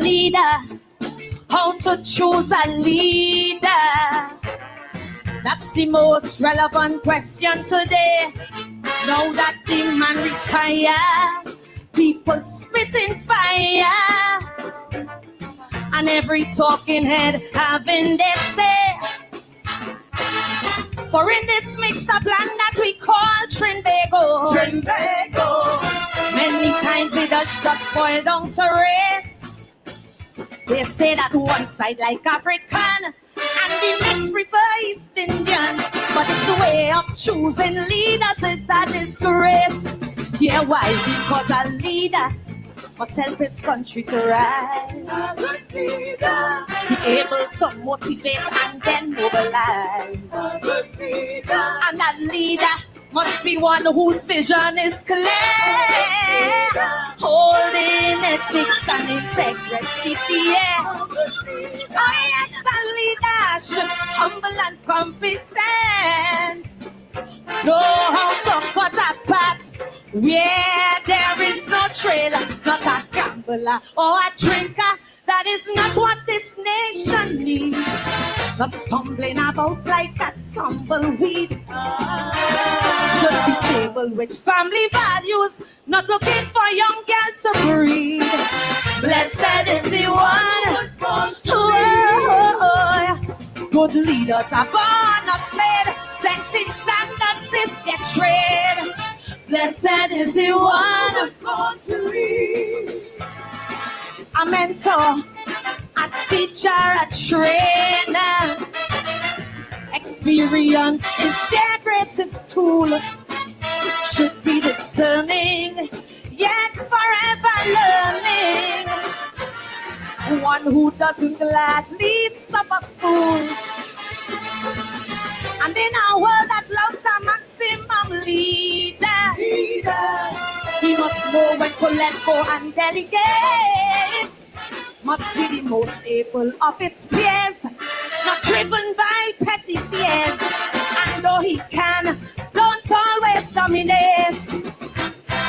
leader, how to choose a leader. That's the most relevant question today. Now that the man retired, people spitting fire, and every talking head having their say. For in this mixed up land that we call Trinbago, many times it does just boil down to race. They say that one side like African and the next prefer East Indian, but it's the way of choosing leaders is a disgrace. Yeah, why? Because a leader must help his country to rise. Be able to motivate and then mobilize. And that leader must be one whose vision is clear, holding ethics and integrity. Yeah. Oh yes, a leader should humble and competent, know how to cut a path where there is no trail, not a gambler or a drinker. That is not what this nation needs. Not stumbling about like a tumbleweed. Should be stable with family values, not looking for young girls to breed. Blessed is the one good leaders are born not made, setting standards this get trade. Blessed is the one who's born to lead. A mentor, a teacher, a trainer. Experience is their greatest tool. Should be discerning, yet forever learning. One who doesn't gladly suffer fools. And in a world that loves a maximum leader, he must know when to let go and delegate. Must be the most able of his peers, not driven by petty fears. And though he can, don't always dominate.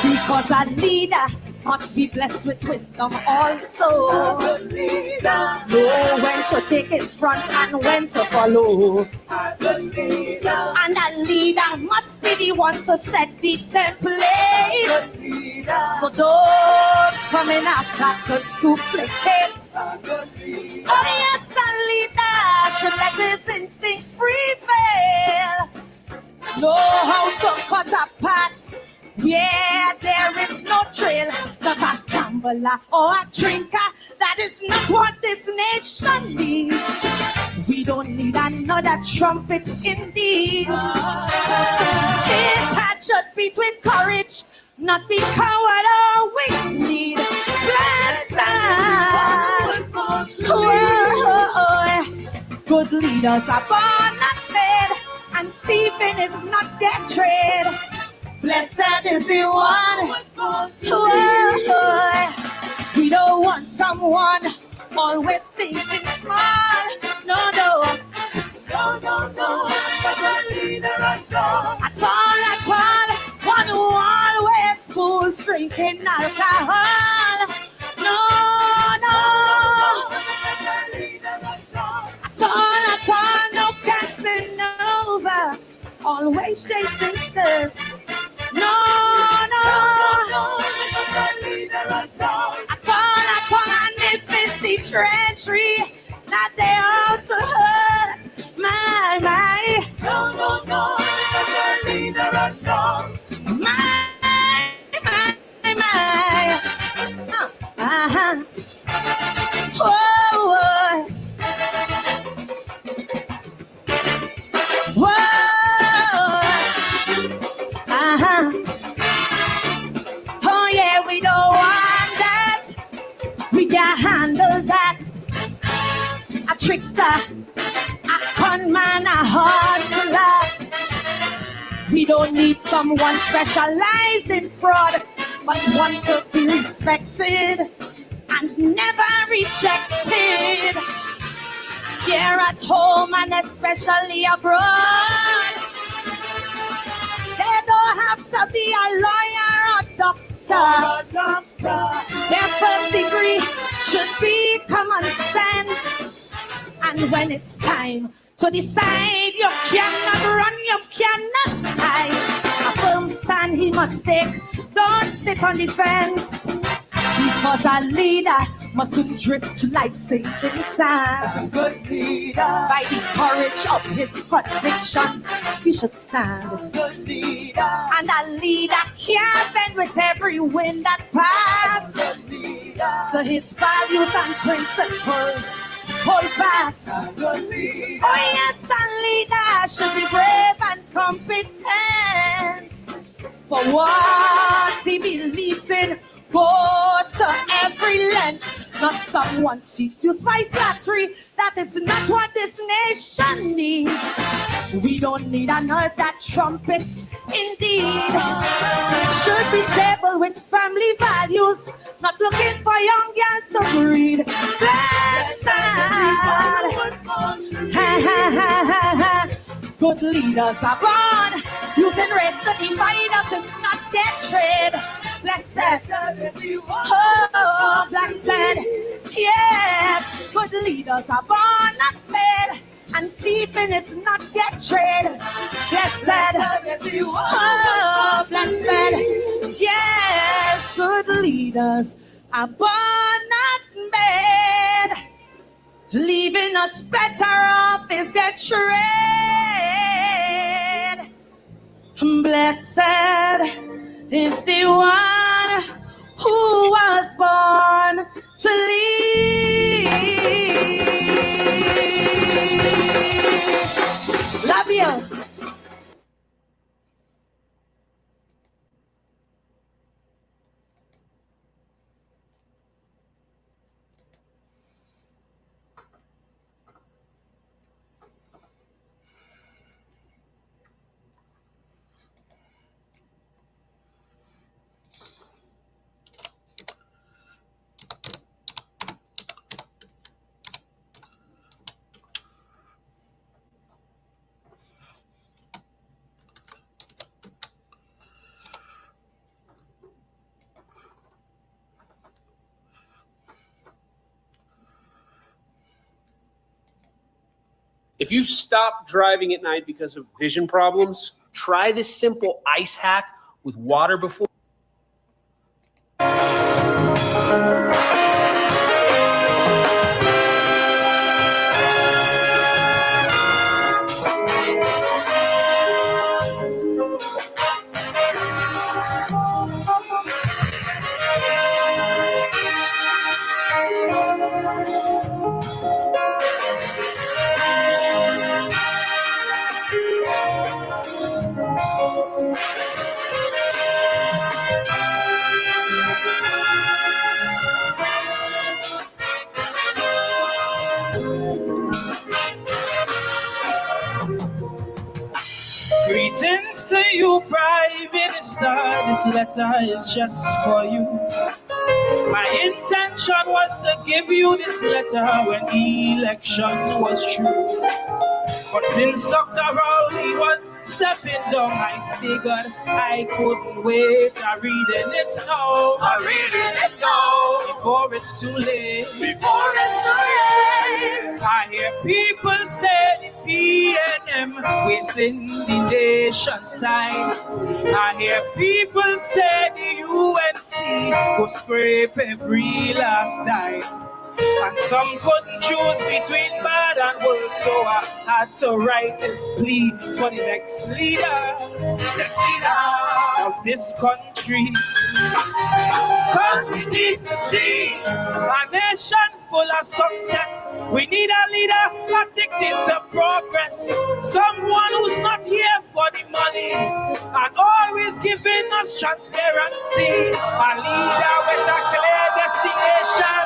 Because a leader must be blessed with wisdom also. Know when to take it front and when to follow. And a leader must be the one to set the template. So those coming after could duplicate. Oh yes, a leader should let his instincts prevail. Know how to cut a path. Yeah, there is no trail, not a gambler or a drinker. That is not what this nation needs. We don't need another trumpet indeed. His heart should beat with courage, not be coward or weak-kneed. Blessed, good leaders are born not made, and thieving is not their trade. Blessed is the one we don't want someone always thinking small. No, but a leader at all. One who always fools drinking alcohol. No, at all, no Casanova, always chasing skirts. No, at all, and if it's the treachery that they ought to hurt, my. No, the leader at all. My. Oh yeah, we don't want that. We can't handle that. A trickster, a con man, a hustler. We don't need someone specialized in fraud, but one to be respected and never rejected. Here at home and especially abroad. They don't have to be a lawyer or doctor. Their first degree should be And when it's time to decide, you cannot run, you cannot hide. A firm stand he must take, don't sit on the fence. Because a leader mustn't drift like sinking sand. A good leader, by the courage of his convictions, he should stand. A good leader, and a leader can't bend with every wind that passes. To his values and principles, hold fast. A good leader, oh yes, a leader should be brave and competent for what he believes in. Go to every length, not someone seduced by flattery. That is not what this nation needs. We don't need another trumpet, indeed. Should be stable with family values, not looking for young girls to breed. Blessed, good leaders are born. Using race to divide us is not their trade. Blessed, oh, blessed, yes, good leaders are born, not made, and thieving is not their trade. Blessed, oh, blessed, yes, good leaders are born, not made, leaving us better off is their trade. Blessed is the one who was born to lead. Love you. If you stop driving at night because of vision problems, try this simple ice hack with water before. Greetings to you, Prime Minister. This letter is just for you. My intention was to give you this letter when the election was true. But since Dr. Rowley was stepping down, I figured I couldn't wait. I'm reading it now. I'm reading it now. Before it's too late. Before it's too late. I hear people say the PNM wasting the nation's time. I hear people say the UNC go scrape every last dime. And some couldn't choose between bad and worse, so I had to write this plea for the next leader of this country. Cause we need to see a nation full of success. We need a leader addicted to progress. Someone who's not here for the money and always giving us transparency. A leader with a clear destination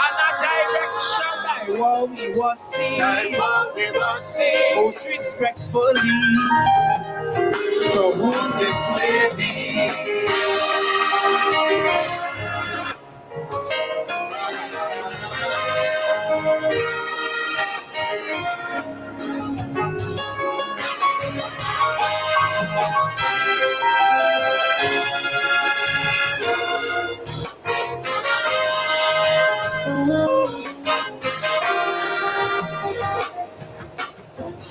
and a direction by what we will see. Most respectfully, to whom this may be.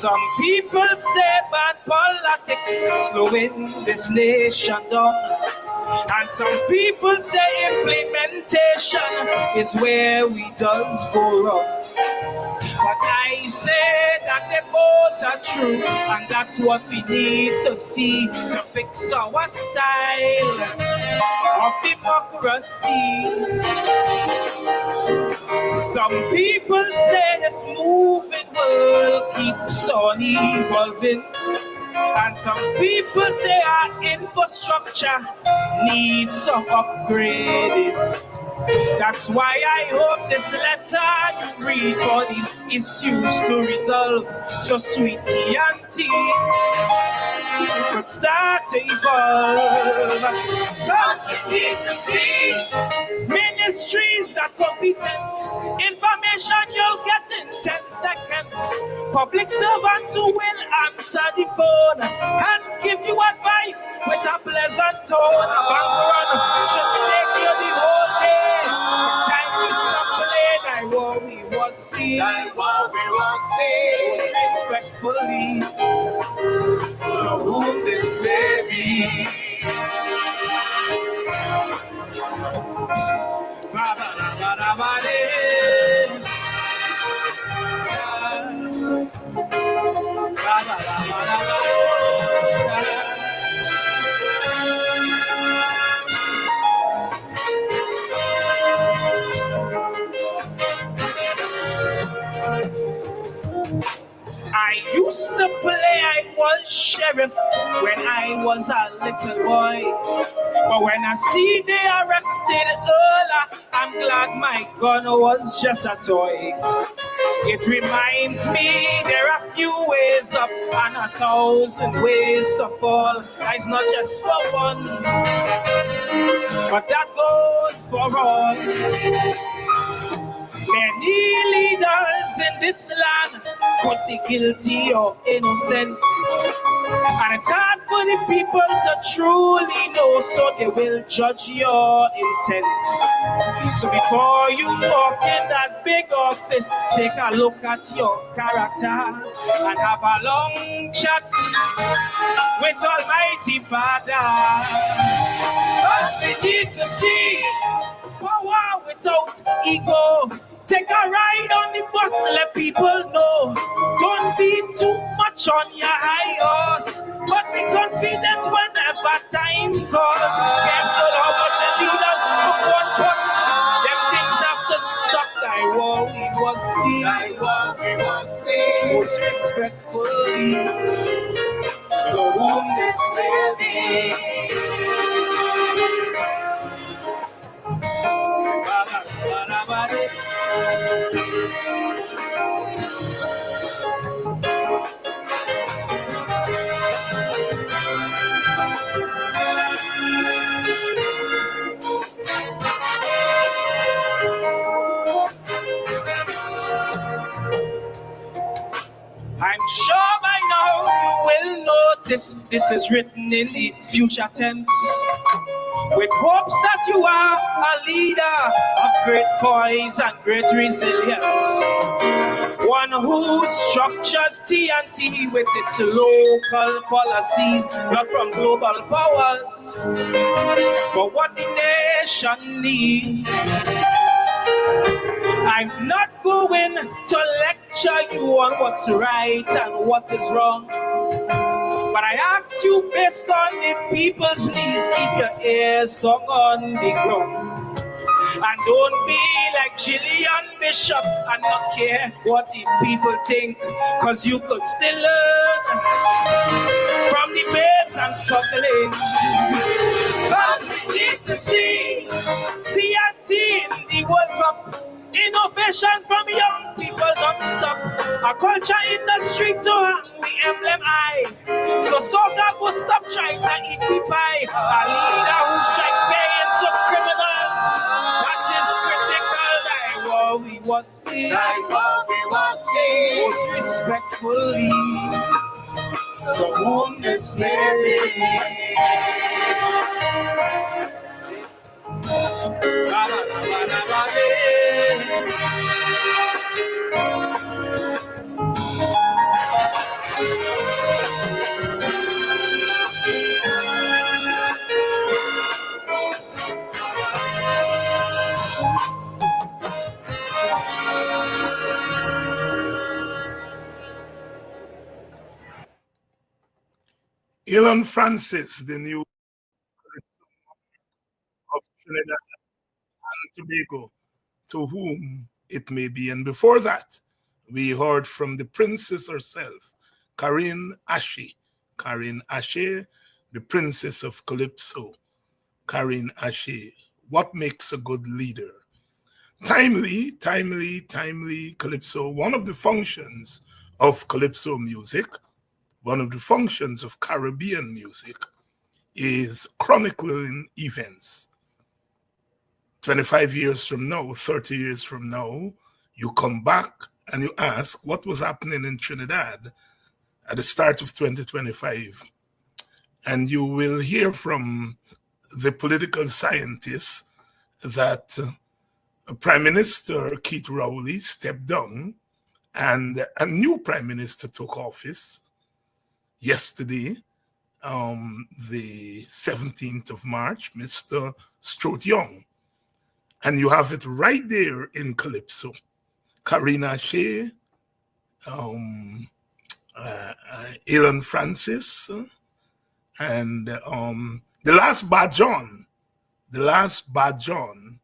Some people say bad politics slowing this nation down. And some people say implementation is where we does go wrong. But I say that they both are true, and that's what we need to see to fix our style of democracy. Some people say this moving world keeps on evolving, and some people say our infrastructure needs some upgrading. That's why I hope this letter you read for these issues to resolve. So sweetie auntie, could start to evolve. Cause we need to see ministries that competent. Information you'll get in 10 seconds. Public servants who will answer the phone and give you advice with a pleasant tone. A bank run should take you the whole day. It's time we stop playing. I what we was see. I what we was see. Respectfully, to whom this may be. I used to play I was sheriff when I was a little boy. But when I see they arrested Earl, I'm glad my gun was just a toy. It reminds me there are few ways up and 1,000 ways to fall. It's not just for one, but that goes for all. Many leaders in this land could be guilty or innocent, and it's hard for the people to truly know, so they will judge your intent. So before you walk in that big office, take a look at your character and have a long chat with Almighty Father. Cause we need to see power without ego. Take a ride on the bus, let people know. Don't be too much on your high horse, but be confident whenever time calls. Careful how much the leaders put one pot. Them things have to stop. I what we was see. I what we was see. Most respectfully, to whom this may be. I'm sure by now you will notice this is written in the future tense, with hopes that you are a leader of great poise and great resilience, one who structures T&T with its local policies, not from global powers, but what the nation needs. I'm not going to lecture you on what's right and what is wrong, but I ask you based on the people's needs, keep your ears tongue on the ground. And don't be like Gillian Bishop and not care what the people think, cause you could still learn from the babes and sucklings. Cause we need to see TNT in the World Cup. Innovation from young people don't stop. A culture industry to hang the emblem high. So soca will stop trying to eat the pie. A leader who strike fear into criminals. That is critical. That what we was see. That what we was see. Most respectfully, to whom this may be. Elon Francis, the new of Trinidad and Tobago, to whom it may be. And before that, we heard from the princess herself, Corinne Ashe. Corinne Ashe, the princess of Calypso. Corinne Ashe. What makes a good leader? Timely Calypso. One of the functions of Calypso music, one of the functions of Caribbean music is chronicling events. 25 years from now, 30 years from now, you come back and you ask what was happening in Trinidad at the start of 2025. And you will hear from the political scientists that Prime Minister Keith Rowley stepped down and a new Prime Minister took office yesterday, the 17th of March, Mr. Strode Young. And you have it right there in Calypso. Corinne Ashe, Elon Francis, and the last Bad John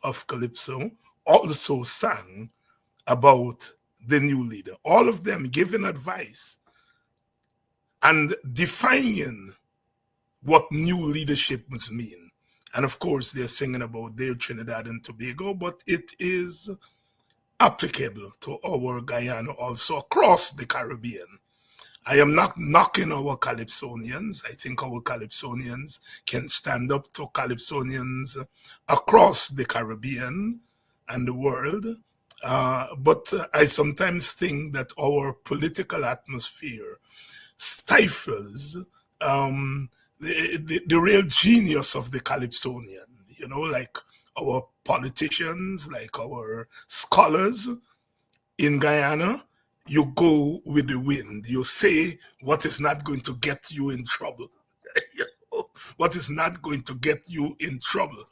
of Calypso also sang about the new leader. All of them giving advice and defining what new leadership must mean. And of course, they're singing about their Trinidad and Tobago, but it is applicable to our Guyana also across the Caribbean. I am not knocking our Calypsonians. I think our Calypsonians can stand up to Calypsonians across the Caribbean and the world. But I sometimes think that our political atmosphere stifles the real genius of the Calypsonian, you know, like our politicians, like our scholars in Guyana. You go with the wind. You say what is not going to get you in trouble. You know, what is not going to get you in trouble.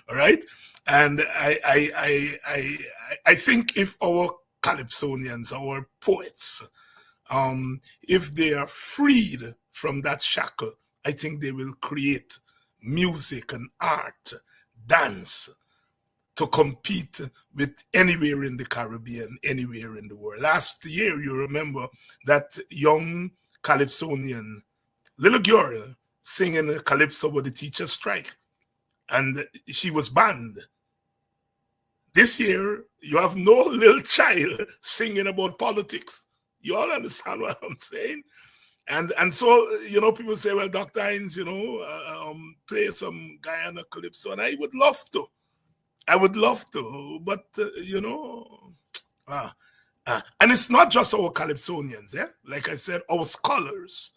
All right. And I think if our Calypsonians, our poets, if they are freed from that shackle, I think they will create music and art, dance, to compete with anywhere in the Caribbean, anywhere in the world. Last year, you remember that young Calypsonian little girl singing a calypso with the teacher strike, and she was banned. This year, you have no little child singing about politics. You all understand what I'm saying? And so, you know, people say, well, Dr. Hines, you know, play some Guyana calypso, and I would love to. But, you know, and it's not just our Calypsonians, yeah? Like I said, our scholars,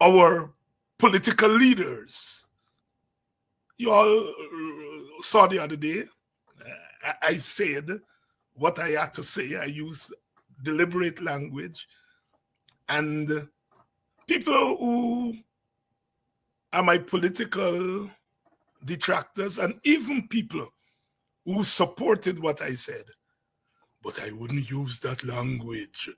our political leaders. You all saw the other day, I said what I had to say. I used deliberate language. And people who are my political detractors, and even people who supported what I said, but I wouldn't use that language.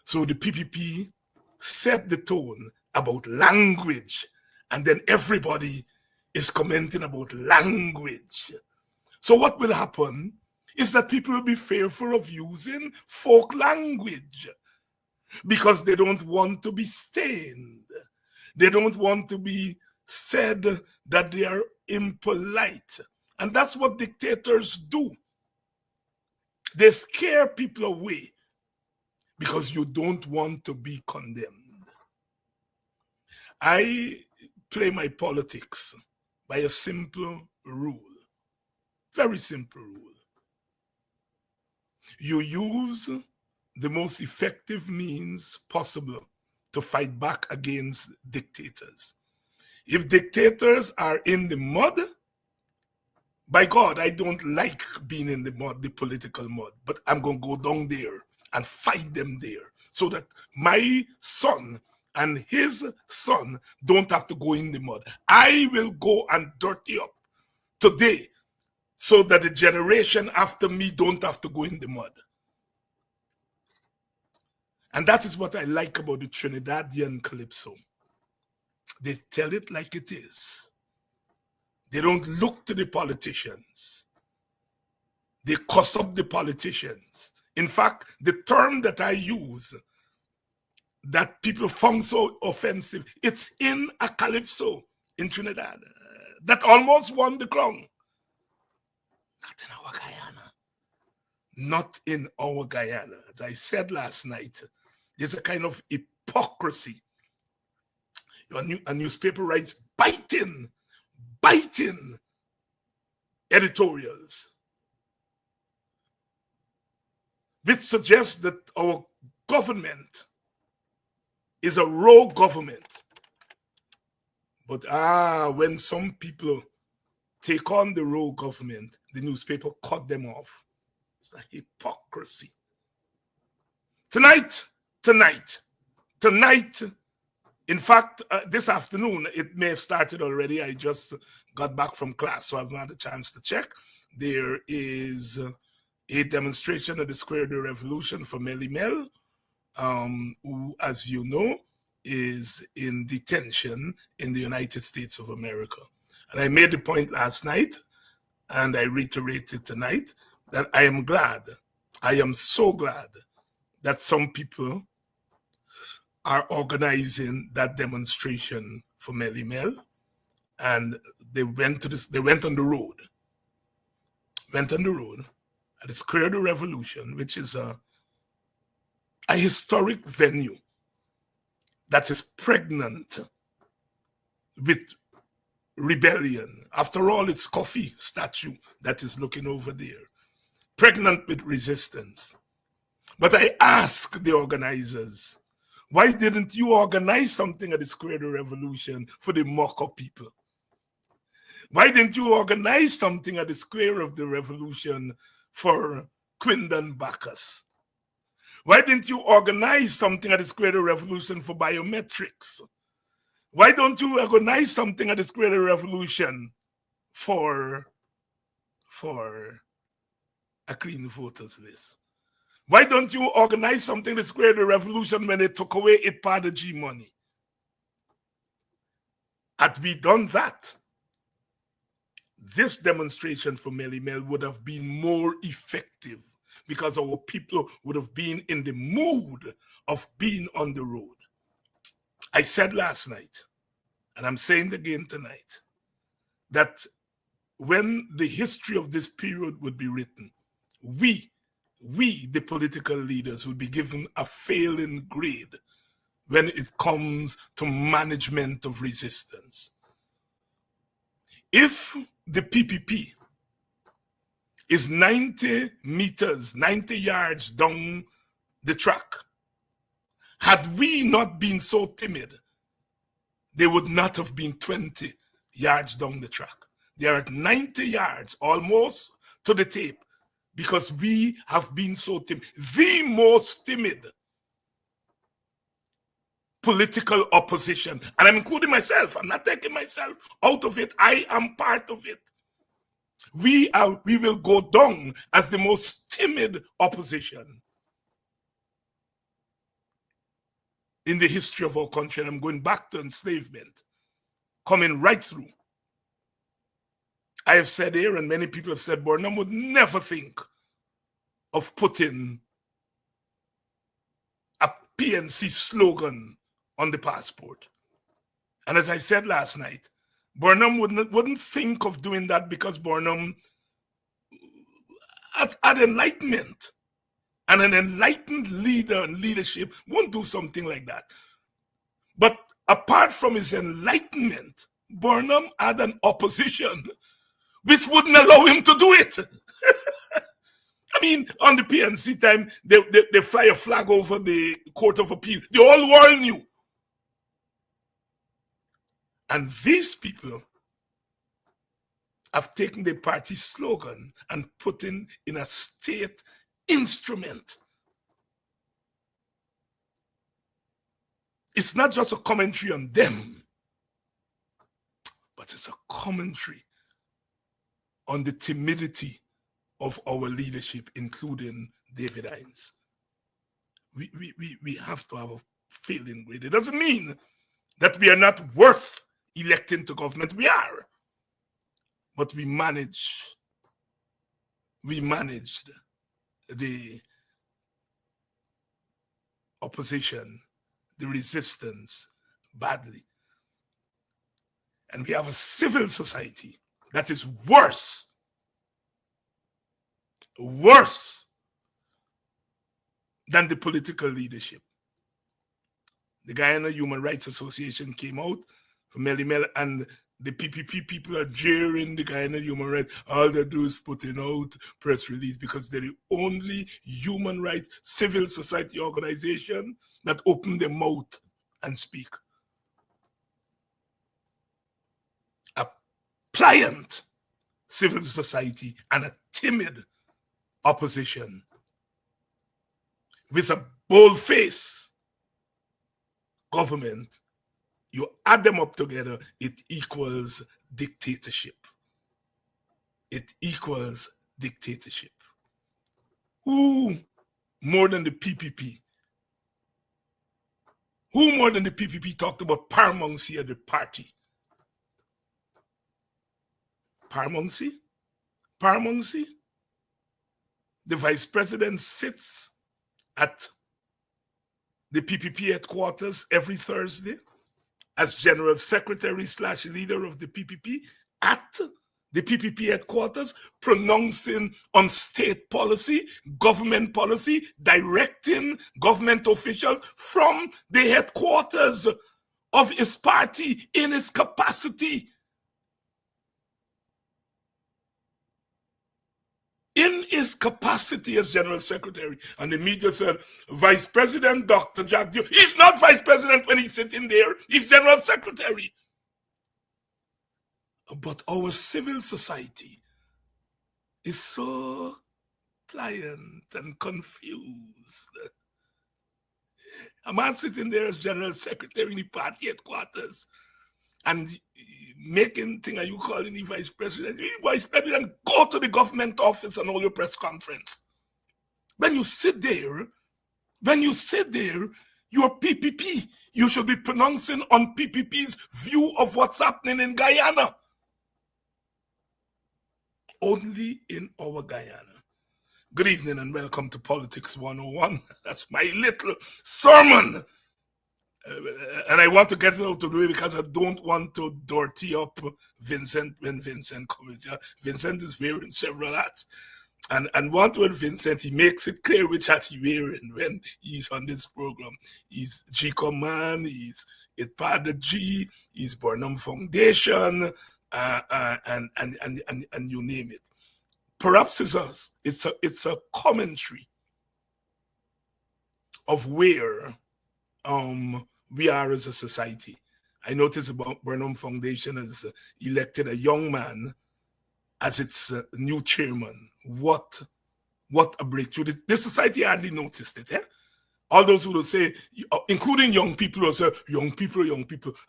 So the PPP set the tone about language, and then everybody is commenting about language. So what will happen is that people will be fearful of using folk language because they don't want to be stained. They don't want to be said that they are impolite. And that's what dictators do. They scare people away because you don't want to be condemned. I play my politics by a simple rule, very simple rule. You use the most effective means possible to fight back against dictators. If dictators are in the mud, by God, I don't like being in the mud, the political mud, but I'm going to go down there and fight them there so that my son and his son don't have to go in the mud. I will go and dirty up today so that the generation after me don't have to go in the mud. And that is what I like about the Trinidadian calypso. They tell it like it is. They don't look to the politicians. They cuss up the politicians. In fact, the term that I use that people found so offensive, it's in a calypso in Trinidad that almost won the crown. Not in our Guyana. Not in our Guyana. As I said last night, there's a kind of hypocrisy. A newspaper writes biting editorials, which suggests that our government is a rogue government. But when some people take on the rogue government, the newspaper cut them off. It's a hypocrisy. Tonight, in fact, this afternoon, it may have started already. I just got back from class, so I've not had a chance to check. There is a demonstration at the Square of the Revolution for Melly Mel, who, as you know, is in detention in the United States of America. And I made the point last night, and I reiterate it tonight, that I am so glad that some people are organizing that demonstration for Melly Mel, and they went on the road at the Square of the Revolution, which is a historic venue that is pregnant with rebellion. After all, it's Coffee statue that is looking over there, pregnant with resistance. But I ask the organizers, why didn't you organize something at the Square of the Revolution for the Moko people? Why didn't you organize something at the Square of the Revolution for Quindon Bacchus? Why didn't you organize something at the Square of the Revolution for biometrics? Why don't you organize something at the Square of the Revolution for a clean voters list? Why don't you organize something at the Square of the Revolution when they took away IDPADA-G money? Had we done that, this demonstration for Melly Mel would have been more effective because our people would have been in the mood of being on the road. I said last night, and I'm saying it again tonight, that when the history of this period would be written, we, the political leaders, will be given a failing grade when it comes to management of resistance. If the PPP is 90 meters, 90 yards down the track, had we not been so timid, they would not have been 20 yards down the track. They are at 90 yards, almost to the tape, because we have been so timid. The most timid political opposition, and I'm including myself, I'm not taking myself out of it, I am part of it. We will go down as the most timid opposition in the history of our country. And I'm going back to enslavement, coming right through. I have said here, and many people have said, Burnham would never think of putting a PNC slogan on the passport. And as I said last night, Burnham wouldn't think of doing that because Burnham had enlightenment. And an enlightened leader and leadership won't do something like that. But apart from his enlightenment, Burnham had an opposition which wouldn't allow him to do it. I mean, on the PNC time, they fly a flag over the Court of Appeal. The whole world knew. And these people have taken the party slogan and put in a state instrument. It's not just a commentary on them, but it's a commentary on the timidity of our leadership, including David Hinds. we have to have a failing grade. It doesn't mean that we are not worth electing to government. We are. But we managed the opposition, the resistance badly. And we have a civil society that is worse than the political leadership. The Guyana Human Rights Association came out from Melimel, and the PPP people are jeering the Guyana Human Rights. All they do is putting out press release because they're the only human rights civil society organization that open their mouth and speak. A pliant civil society and a timid opposition with a bold-faced government, you add them up together, it equals dictatorship. It equals dictatorship. Who more than the PPP? Who more than the PPP talked about paramountcy of the party? Paramountcy? Paramountcy? The vice president sits at the PPP headquarters every Thursday as general secretary / leader of the PPP at the PPP headquarters, pronouncing on state policy, government policy, directing government officials from the headquarters of his party in his capacity. In his capacity as general secretary. And the media said, Vice President Dr.David, he's not vice president when he's sitting there, he's general secretary. But our civil society is so pliant and confused. A man sitting there as general secretary in the party headquarters and making thing, are you calling the vice president? The vice president, go to the government office and hold your press conference. When you sit there, you're PPP. You should be pronouncing on PPP's view of what's happening in Guyana. Only in our Guyana. Good evening and welcome to Politics 101. That's my little sermon. And I want to get it out of the way because I don't want to dirty up Vincent when Vincent comes here. Vincent is wearing several hats. And one with Vincent, he makes it clear which hat he's wearing when he's on this program. He's G-Command, he's IDPADA-G, he's Burnham Foundation, and you name it. Perhaps it's a commentary of where we are as a society. I noticed about Burnham Foundation has elected a young man as its new chairman. What a breakthrough. This society hardly noticed it. Eh? All those who will say, including young people, will say, young people.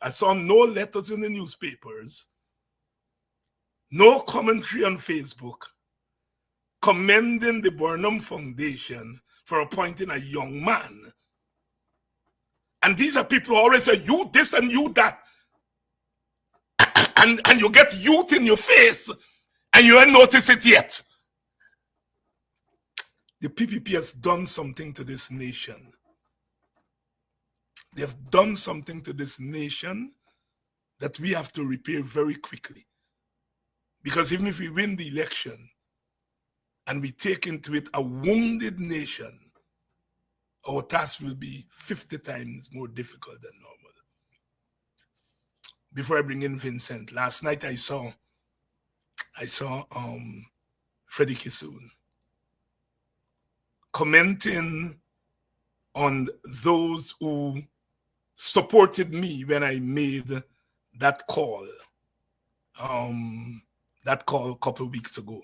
I saw no letters in the newspapers, no commentary on Facebook commending the Burnham Foundation for appointing a young man. And these are people who always say, you this and you that. And you get youth in your face and you don't notice it yet. The PPP has done something to this nation. They have done something to this nation that we have to repair very quickly. Because even if we win the election and we take into it a wounded nation, our task will be 50 times more difficult than normal. Before I bring in Vincent, last night I saw Freddie Kissoon commenting on those who supported me when I made that call a couple of weeks ago.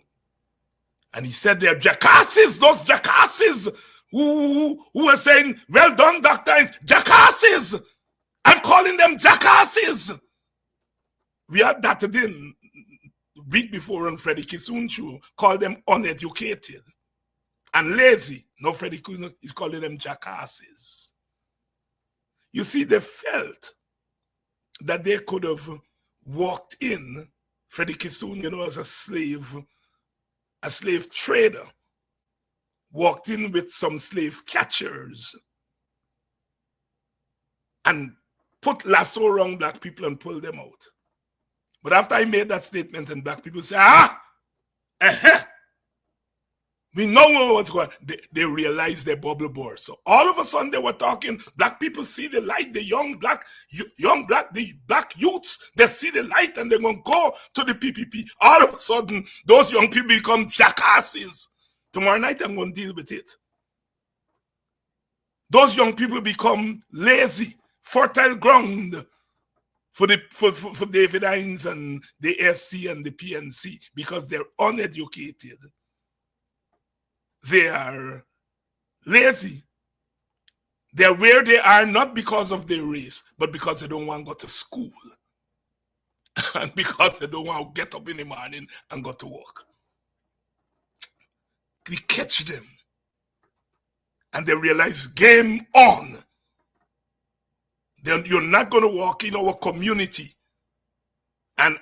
And he said they're jackasses, those jackasses who are saying, well done, doctor, jackasses. I'm calling them jackasses. We had that in week before on Freddie Kissoon show, called them uneducated and lazy. No, Freddie Kuzno, he's calling them jackasses. You see, they felt that they could have walked in, Freddie Kissoon, you know, as a slave trader, walked in with some slave catchers and put lasso around black people and pull them out. But after I made that statement and black people say, we know what's going on, they realize their bubble burst. So all of a sudden they were talking, black people see the light, the black youths, they see the light and they're going to go to the PPP. All of a sudden, those young people become jackasses. Tomorrow night I'm going to deal with it. Those young people become lazy, fertile ground for David Hines and the AFC and the PNC because they're uneducated. They are lazy. They're where they are not because of their race, but because they don't want to go to school. And because they don't want to get up in the morning and go to work. We catch them. And they realize, game on. Then you're not going to walk in our community and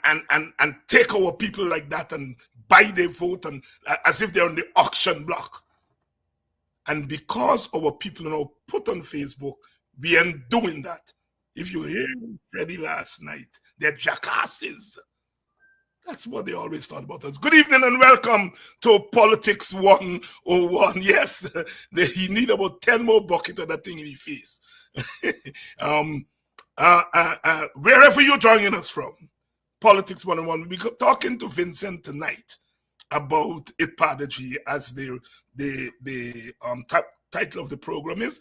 take our people like that and buy their vote and as if they're on the auction block. And because our people are now put on Facebook, we ain't doing that. If you hear Freddie last night, they're jackasses. That's what they always thought about us. Good evening and welcome to Politics 101. Yes, he need about 10 more buckets of that thing in his face. Wherever you're joining us from, Politics 101, we'll be talking to Vincent tonight about IDPADA-G, as the title of the program is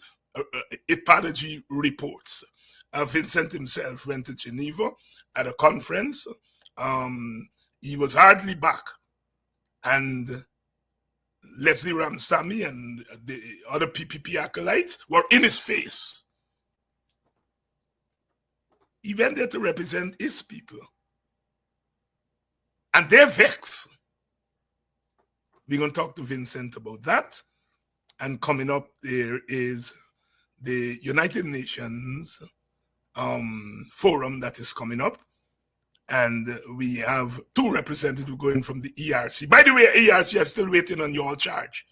IDPADA-G Reports. Vincent himself went to Geneva at a conference. He was hardly back, and Leslie Ramsamy and the other PPP acolytes were in his face. He went there to represent his people. And they're vexed. We're going to talk to Vincent about that. And coming up there is the United Nations forum that is coming up. And we have 2 representatives going from the ERC. By the way, ERC are still waiting on your charge.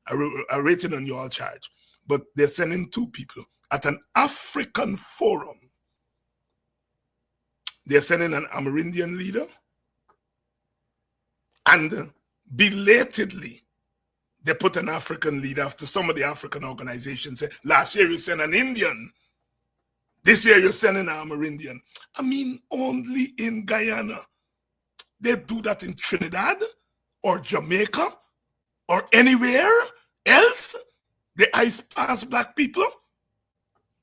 Are waiting on your charge. But they're sending 2 people at an African forum. They're sending an Amerindian leader. And belatedly, they put an African leader after some of the African organizations say, last year you sent an Indian. This year you're sending an Amerindian. I mean, only in Guyana. They do that in Trinidad or Jamaica or anywhere else. They ice pass black people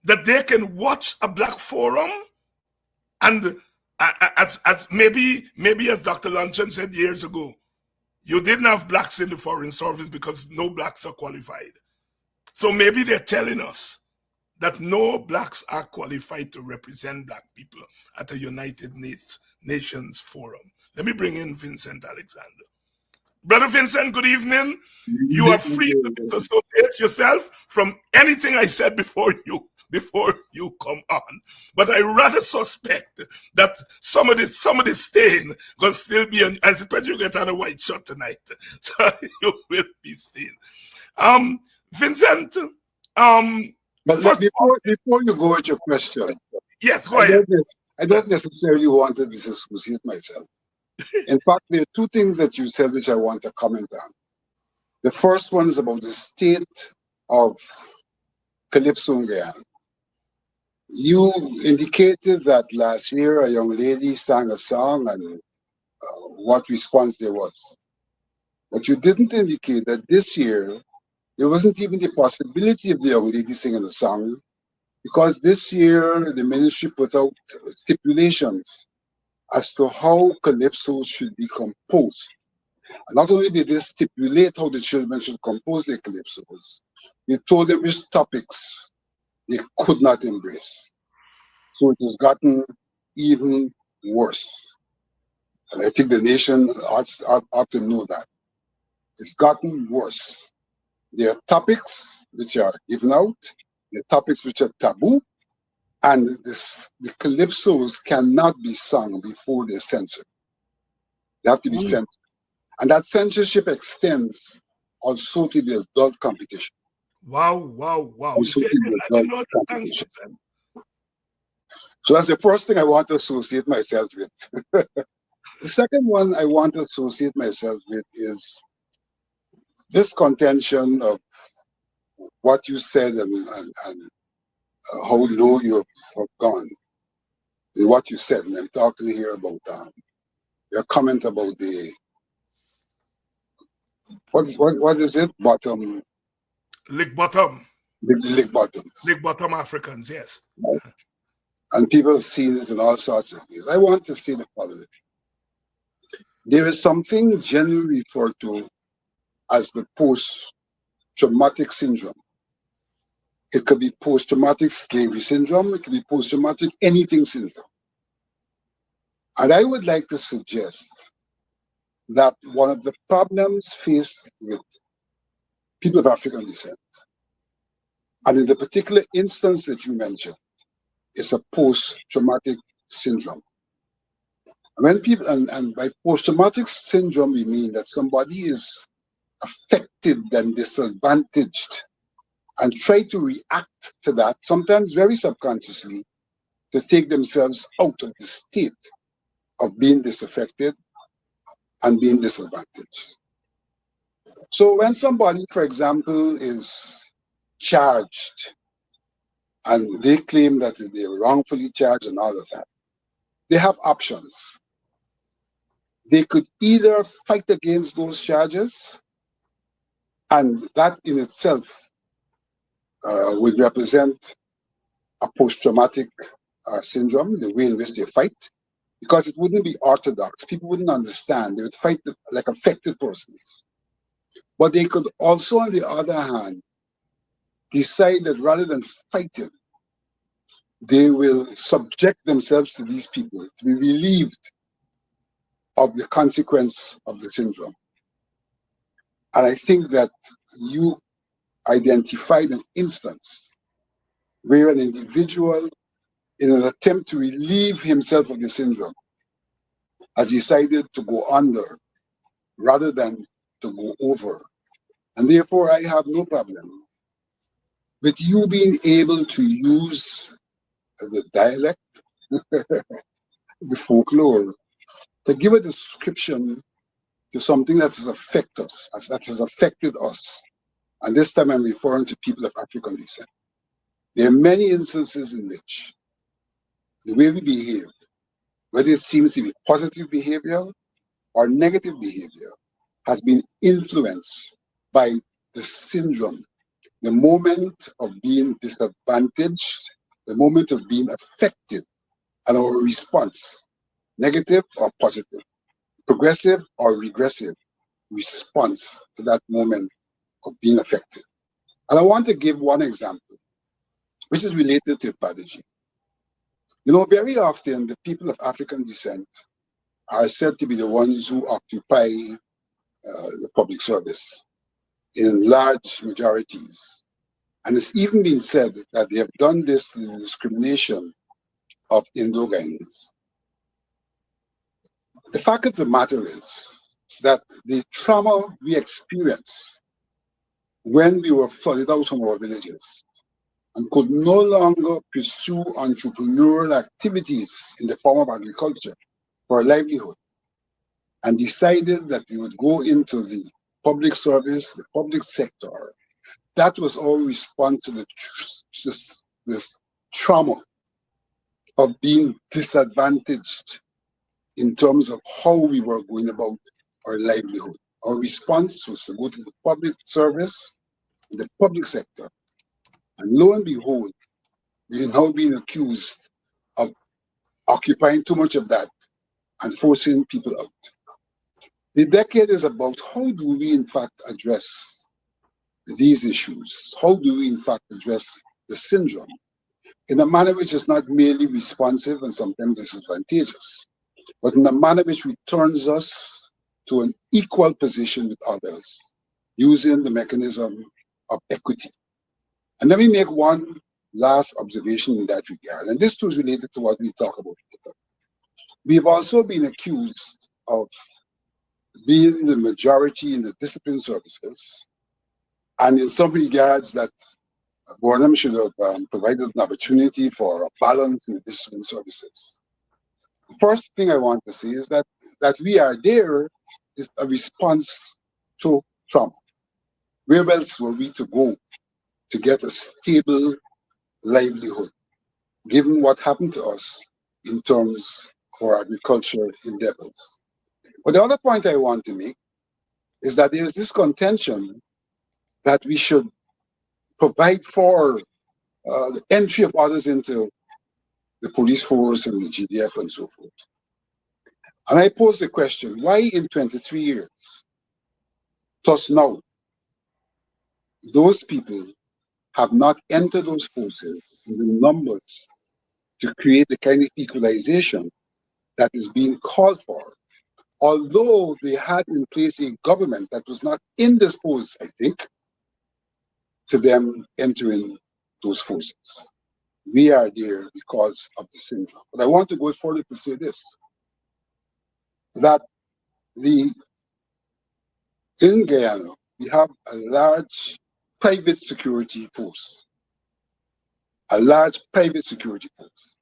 that they can watch a black forum and as maybe as Dr. Luncheon said years ago, you didn't have blacks in the foreign service because no blacks are qualified. So maybe they're telling us that no blacks are qualified to represent black people at a United Nations forum. Let me bring in Vincent Alexander. Brother Vincent, good evening. You are free to disassociate yourself from anything I said before you come on. But I rather suspect that some of the stain gonna still be on, I suppose you get on a white shirt tonight. So you will be stained. Vincent, but before you go with your question, yes, go ahead. I don't necessarily want to disassociate myself. In fact, there are 2 things that you said which I want to comment on. The first one is about the state of Calypso in Guyana. You indicated that last year a young lady sang a song and what response there was. But you didn't indicate that this year there wasn't even the possibility of the young lady singing a song, because this year the ministry put out stipulations as to how calypso should be composed. And not only did they stipulate how the children should compose their calypsos, they told them which topics they could not embrace. So it has gotten even worse. And I think the nation ought to know that. It's gotten worse. There are topics which are given out, there are topics which are taboo, and the calypsos cannot be sung before they're censored. They have to be censored. And that censorship extends also to the adult competition. Wow, wow, wow. You Also see, to the I didn't adult know that. Thanks, competition. Vincent. So that's the first thing I want to associate myself with. The second one I want to associate myself with is this contention of what you said and how low you have gone in what you said. And I'm talking here about your comment about the what is it? Bottom, Lick bottom. the lick bottoms. Lick bottom Africans, yes. Right? And people have seen it in all sorts of ways. I want to say the following. There is something generally referred to as the post-traumatic syndrome. It could be post-traumatic slavery syndrome. It could be post-traumatic anything syndrome. And I would like to suggest that one of the problems faced with people of African descent, and in the particular instance that you mentioned, is a post-traumatic syndrome. When people, and by post-traumatic syndrome, we mean that somebody is affected and disadvantaged and try to react to that, sometimes very subconsciously, to take themselves out of the state of being disaffected and being disadvantaged. So when somebody, for example, is charged and they claim that they're wrongfully charged and all of that, they have options. They could either fight against those charges, and that in itself would represent a post-traumatic syndrome, the way in which they fight, because it wouldn't be orthodox. People wouldn't understand. They would fight like affected persons. But they could also, on the other hand, decide that rather than fighting, they will subject themselves to these people to be relieved of the consequence of the syndrome. And I think that you identified an instance where an individual, in an attempt to relieve himself of the syndrome, has decided to go under rather than to go over. And therefore, I have no problem with you being able to use the dialect, the folklore, to give a description to something that has affected us, that has affected us. And this time I'm referring to people of African descent. There are many instances in which the way we behave, whether it seems to be positive behavior or negative behavior, has been influenced by the syndrome, the moment of being disadvantaged, the moment of being affected, and our response, negative or positive, progressive or regressive response to that moment of being affected. And I want to give one example, which is related to IDPADA-G. You know, very often the people of African descent are said to be the ones who occupy the public service in large majorities. And it's even been said that they have done this through the discrimination of Indo-Guyanese. The fact of the matter is that the trauma we experienced when we were flooded out from our villages and could no longer pursue entrepreneurial activities in the form of agriculture for a livelihood, and decided that we would go into the public service, the public sector, that was our response to this trauma of being disadvantaged in terms of how we were going about our livelihood. Our response was to go to the public service, the public sector. And lo and behold, we are now being accused of occupying too much of that and forcing people out. The decade is about how do we in fact address these issues? How do we in fact address the syndrome in a manner which is not merely responsive and sometimes disadvantageous, but in a manner which returns us to an equal position with others, using the mechanism of equity. And let me make one last observation in that regard, and this too is related to what we talk about later. We've also been accused of being the majority in the discipline services, and in some regards that Bornham should have provided an opportunity for a balance in the discipline services. The first thing I want to say is that we are there is a response to trauma. Where else were we to go to get a stable livelihood, given what happened to us in terms of our agricultural endeavors? But the other point I want to make is that there is this contention that we should provide for the entry of others into the police force and the GDF and so forth. And I pose the question, why in 23 years, thus now, those people have not entered those forces in the numbers to create the kind of equalization that is being called for, although they had in place a government that was not indisposed, I think, to them entering those forces. We are there because of the syndrome. But I want to go further to say this, that in Guyana, we have a large private security force. A large private security force.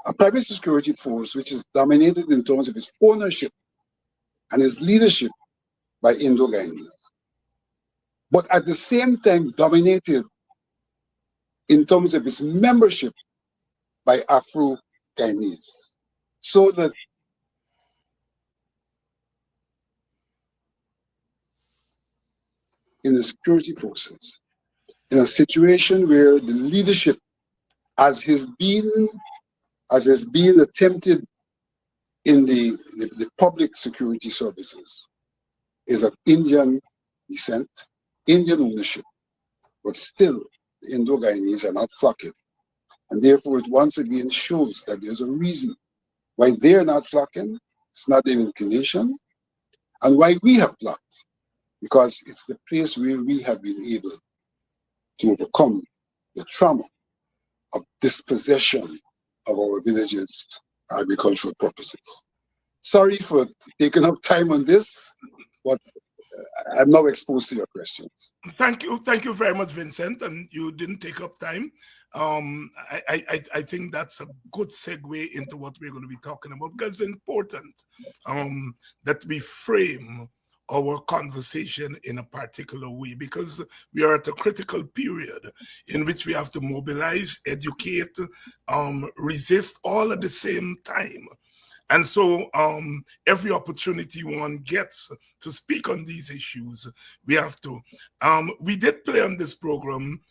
A private security force which is dominated in terms of its ownership and its leadership by Indo-Guyanese, but at the same time dominated in terms of its membership by Afro-Guyanese. So that in the security forces, in a situation where the leadership, as has been attempted in the public security services, is of Indian descent, Indian ownership, but still the Indo-Guyanese are not flocking. And therefore it once again shows that there's a reason why they're not flocking, it's not their inclination, and why we have flocked, because it's the place where we have been able to overcome the trauma of dispossession of our villages' agricultural purposes. Sorry for taking up time on this, but I'm now exposed to your questions. Thank you very much, Vincent. And you didn't take up time. I think that's a good segue into what we're going to be talking about, because it's important that we frame our conversation in a particular way, because we are at a critical period in which we have to mobilize, educate, resist, all at the same time. And so every opportunity one gets to speak on these issues, we have to. We did play on this program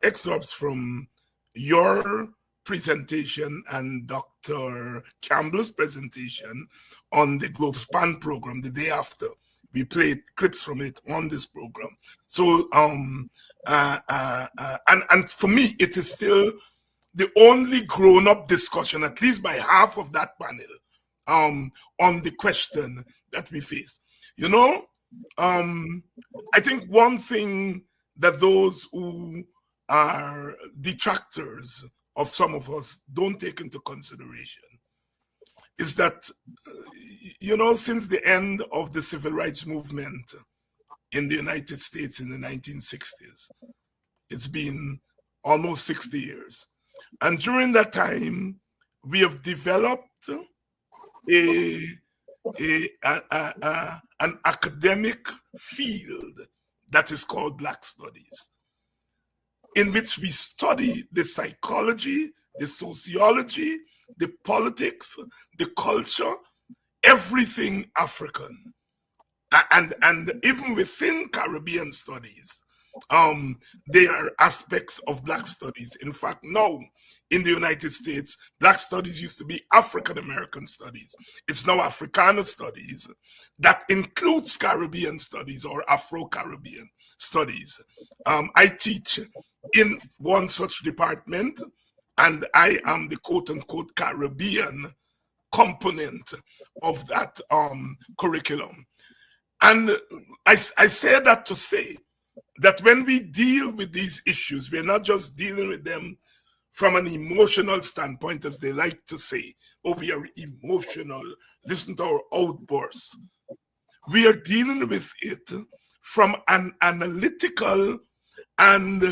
excerpts from your presentation and Dr. Campbell's presentation on the Globe Span program the day after. We played clips from it on this program. So, and for me, it is still the only grown-up discussion, at least by half of that panel, on the question that we face. You know, I think one thing that those who are detractors of some of us don't take into consideration is that, you know, since the end of the civil rights movement in the United States in the 1960s, it's been almost 60 years. And during that time, we have developed an academic field that is called Black Studies, in which we study the psychology, the sociology, the politics, the culture, everything African. And even within Caribbean studies, there are aspects of Black studies. In fact, now in the United States, Black studies used to be African American studies. It's now Africana studies that includes Caribbean studies or Afro-Caribbean studies. I teach in one such department, and I am the quote-unquote Caribbean component of that curriculum. And I say that to say that when we deal with these issues, we're not just dealing with them from an emotional standpoint, as they like to say. Oh, we are emotional. Listen to our outbursts. We are dealing with it from an analytical and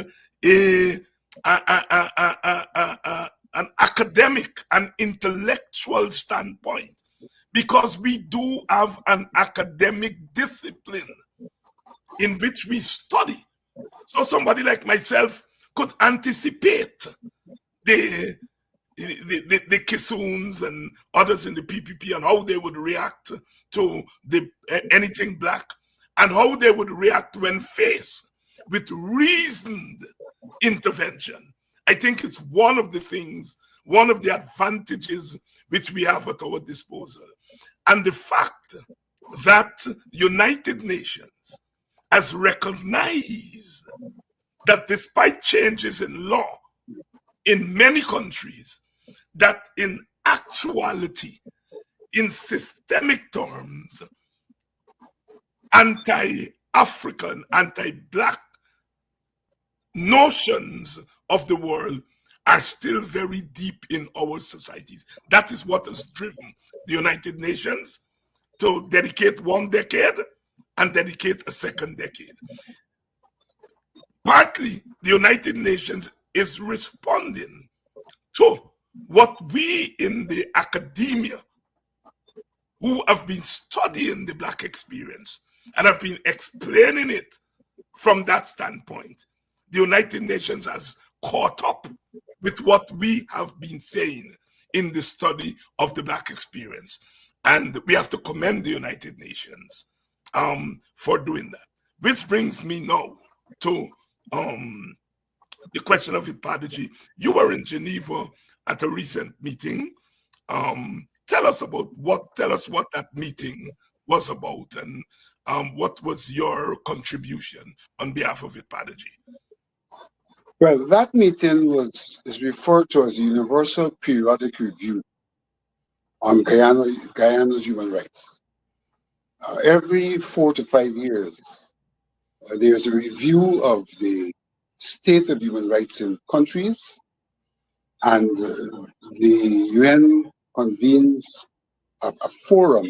an academic and intellectual standpoint, because we do have an academic discipline in which we study. So somebody like myself could anticipate the Kissoons and others in the PPP and how they would react to the anything black, and how they would react when faced with reasoned intervention. I think it's one of the things, one of the advantages which we have at our disposal. And the fact that the United Nations has recognized that despite changes in law in many countries, that in actuality, in systemic terms, anti-African, anti-black notions of the world are still very deep in our societies. That is what has driven the United Nations to dedicate one decade and dedicate a second decade. Partly, the United Nations is responding to what we in the academia, who have been studying the black experience and have been explaining it from that standpoint, the United Nations has caught up with what we have been saying in the study of the black experience. And we have to commend the United Nations for doing that. Which brings me now to the question of IDPADA-G. You were in Geneva at a recent meeting. Tell us what that meeting was about, and what was your contribution on behalf of IDPADA-G? Well, that meeting is referred to as the Universal Periodic Review on Guyana's human rights. Every 4 to 5 years, there's a review of the state of human rights in countries, and the UN convenes a forum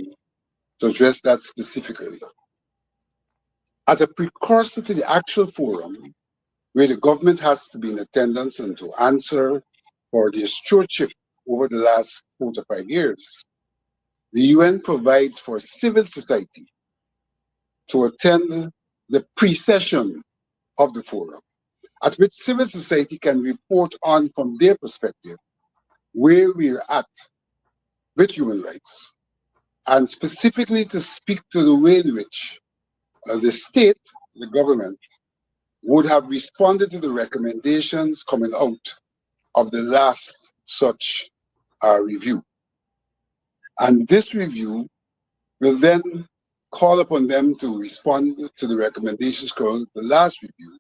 to address that specifically. As a precursor to the actual forum, where the government has to be in attendance and to answer for their stewardship over the last 4 to 5 years, the UN provides for civil society to attend the pre-session of the forum, at which civil society can report on from their perspective where we're at with human rights, and specifically to speak to the way in which the state, the government, would have responded to the recommendations coming out of the last such review. And this review will then call upon them to respond to the recommendations called the last review,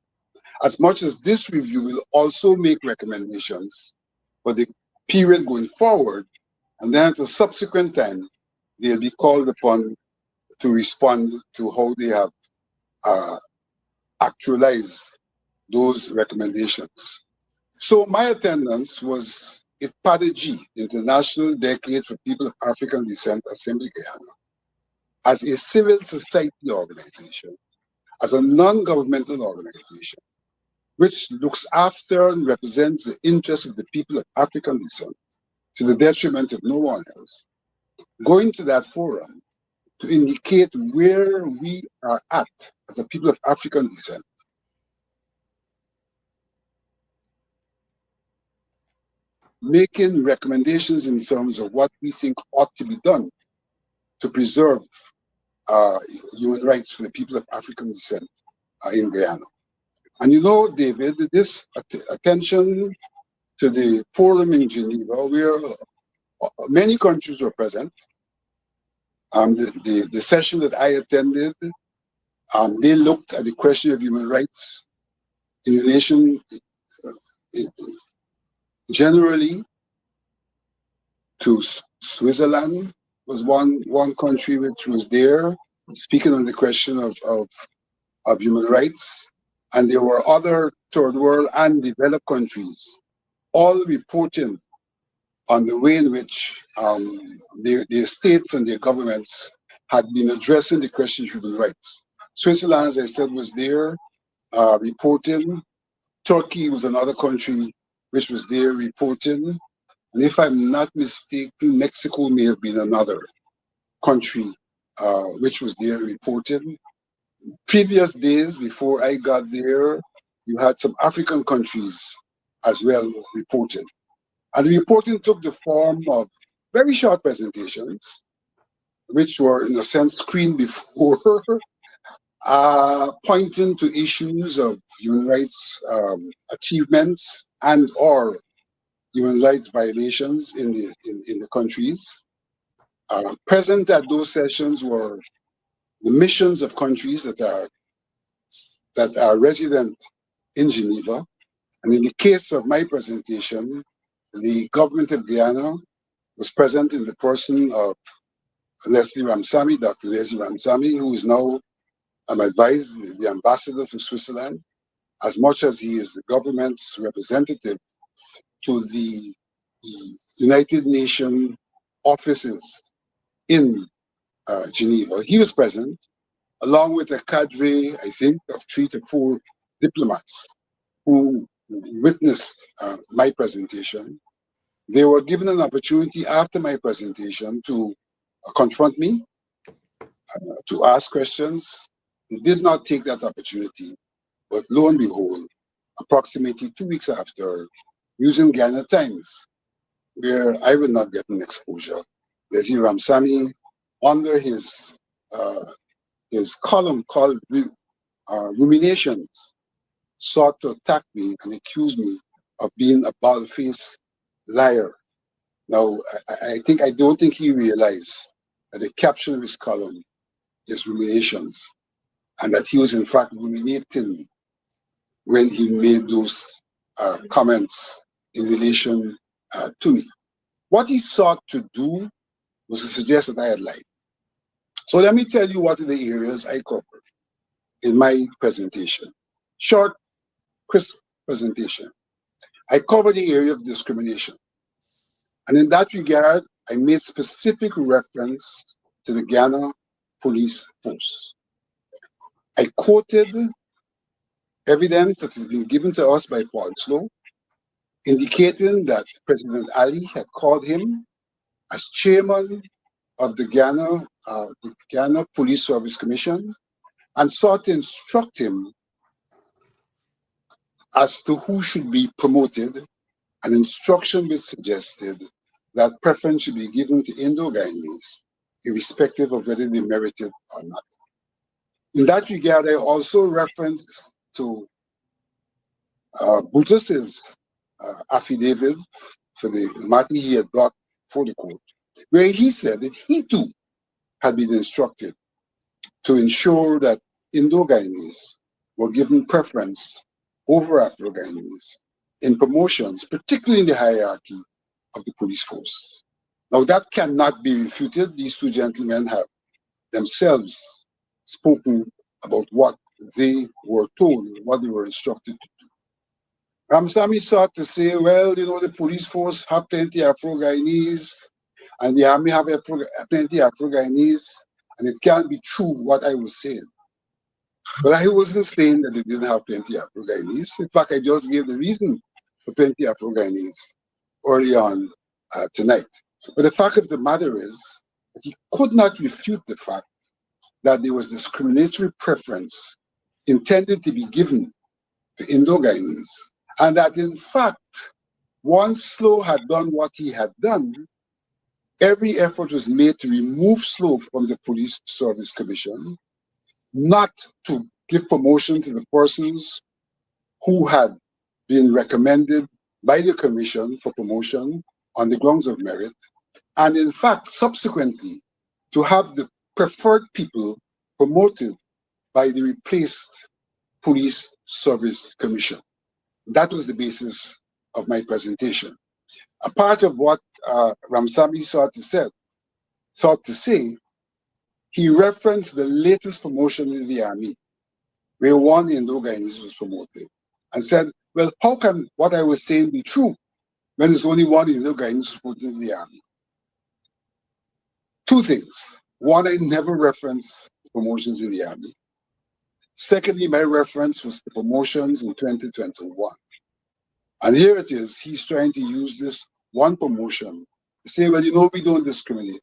as much as this review will also make recommendations for the period going forward, and then at a subsequent time, they'll be called upon to respond to how they have actualized those recommendations. So my attendance was IDPADA-G, International Decade for People of African Descent, Assembly Guyana, as a civil society organization, as a non-governmental organization, which looks after and represents the interests of the people of African descent to the detriment of no one else, going to that forum to indicate where we are at as a people of African descent. Making recommendations in terms of what we think ought to be done to preserve human rights for the people of African descent in Guyana. And you know, David, this attention to the forum in Geneva, where many countries were present. The session that I attended, they looked at the question of human rights in relation generally to Switzerland was one country which was there. speaking on the question of human rights, and there were other third world and developed countries all reporting on the way in which their states and their governments had been addressing the question of human rights. Switzerland, as I said, was there reporting. Turkey was another country which was there reporting. And if I'm not mistaken, Mexico may have been another country which was there reporting. Previous days before I got there, you had some African countries as well reporting. And the reporting took the form of very short presentations, which were in a sense screened before, pointing to issues of human rights achievements and or human rights violations in the countries. Present at those sessions were the missions of countries that are resident in Geneva. And in the case of my presentation, the government of Guyana was present in the person of Leslie Ramsamy, Dr. Leslie Ramsamy, who is now, I'm advised, the ambassador to Switzerland, as much as he is the government's representative to the United Nations offices in Geneva. He was present, along with a cadre, I think, of 3 to 4 diplomats who witnessed my presentation. They were given an opportunity after my presentation to confront me, to ask questions. They did not take that opportunity, but lo and behold, approximately 2 weeks after, using Guyana Times, where I would not get an exposure, Leslie Ramsamy, under his column called Ruminations, sought to attack me and accuse me of being a bald-faced liar. Now, I don't think he realized that the caption of his column is Ruminations, and that he was in fact ruminating when he made those comments in relation to me. What he sought to do was to suggest that I had lied. So let me tell you what are the areas I covered in my presentation. Short, crisp presentation. I covered the area of discrimination. And in that regard, I made specific reference to the Guyana Police Force. I quoted evidence that has been given to us by Paul Slow, indicating that President Ali had called him as chairman of the Guyana Police Service Commission and sought to instruct him as to who should be promoted, an instruction which suggested that preference should be given to Indo-Guyanese, irrespective of whether they merit it or not. In that regard, I also referenced to Brutus's affidavit for the matter he had brought for the court, where he said that he too had been instructed to ensure that Indo-Guyanese were given preference over Afro-Guyanese in promotions, particularly in the hierarchy of the police force. Now that cannot be refuted. These two gentlemen have themselves spoken about what they were told, what they were instructed to do. Ramsamy sought to say, well, you know, the police force have plenty Afro-Guyanese, and the army have plenty Afro-Guyanese, and it can't be true what I was saying. But I wasn't saying that they didn't have plenty Afro-Guyanese. In fact, I just gave the reason for plenty Afro-Guyanese early on tonight. But the fact of the matter is that he could not refute the fact that there was discriminatory preference intended to be given to Indo-Guyanese, and that in fact, once Slow had done what he had done, every effort was made to remove Slow from the Police Service Commission, not to give promotion to the persons who had been recommended by the commission for promotion on the grounds of merit, and in fact, subsequently, to have the preferred people promoted by the replaced Police Service Commission. That was the basis of my presentation. A part of what Ramsamy sought to say, he referenced the latest promotion in the army, where one Indo-Guyanese was promoted, and said, well, how can what I was saying be true when there's only one Indo-Guyanese promoted in the army? Two things. One, I never referenced promotions in the army. Secondly, my reference was the promotions in 2021. And here it is, he's trying to use this one promotion to say, well, we don't discriminate.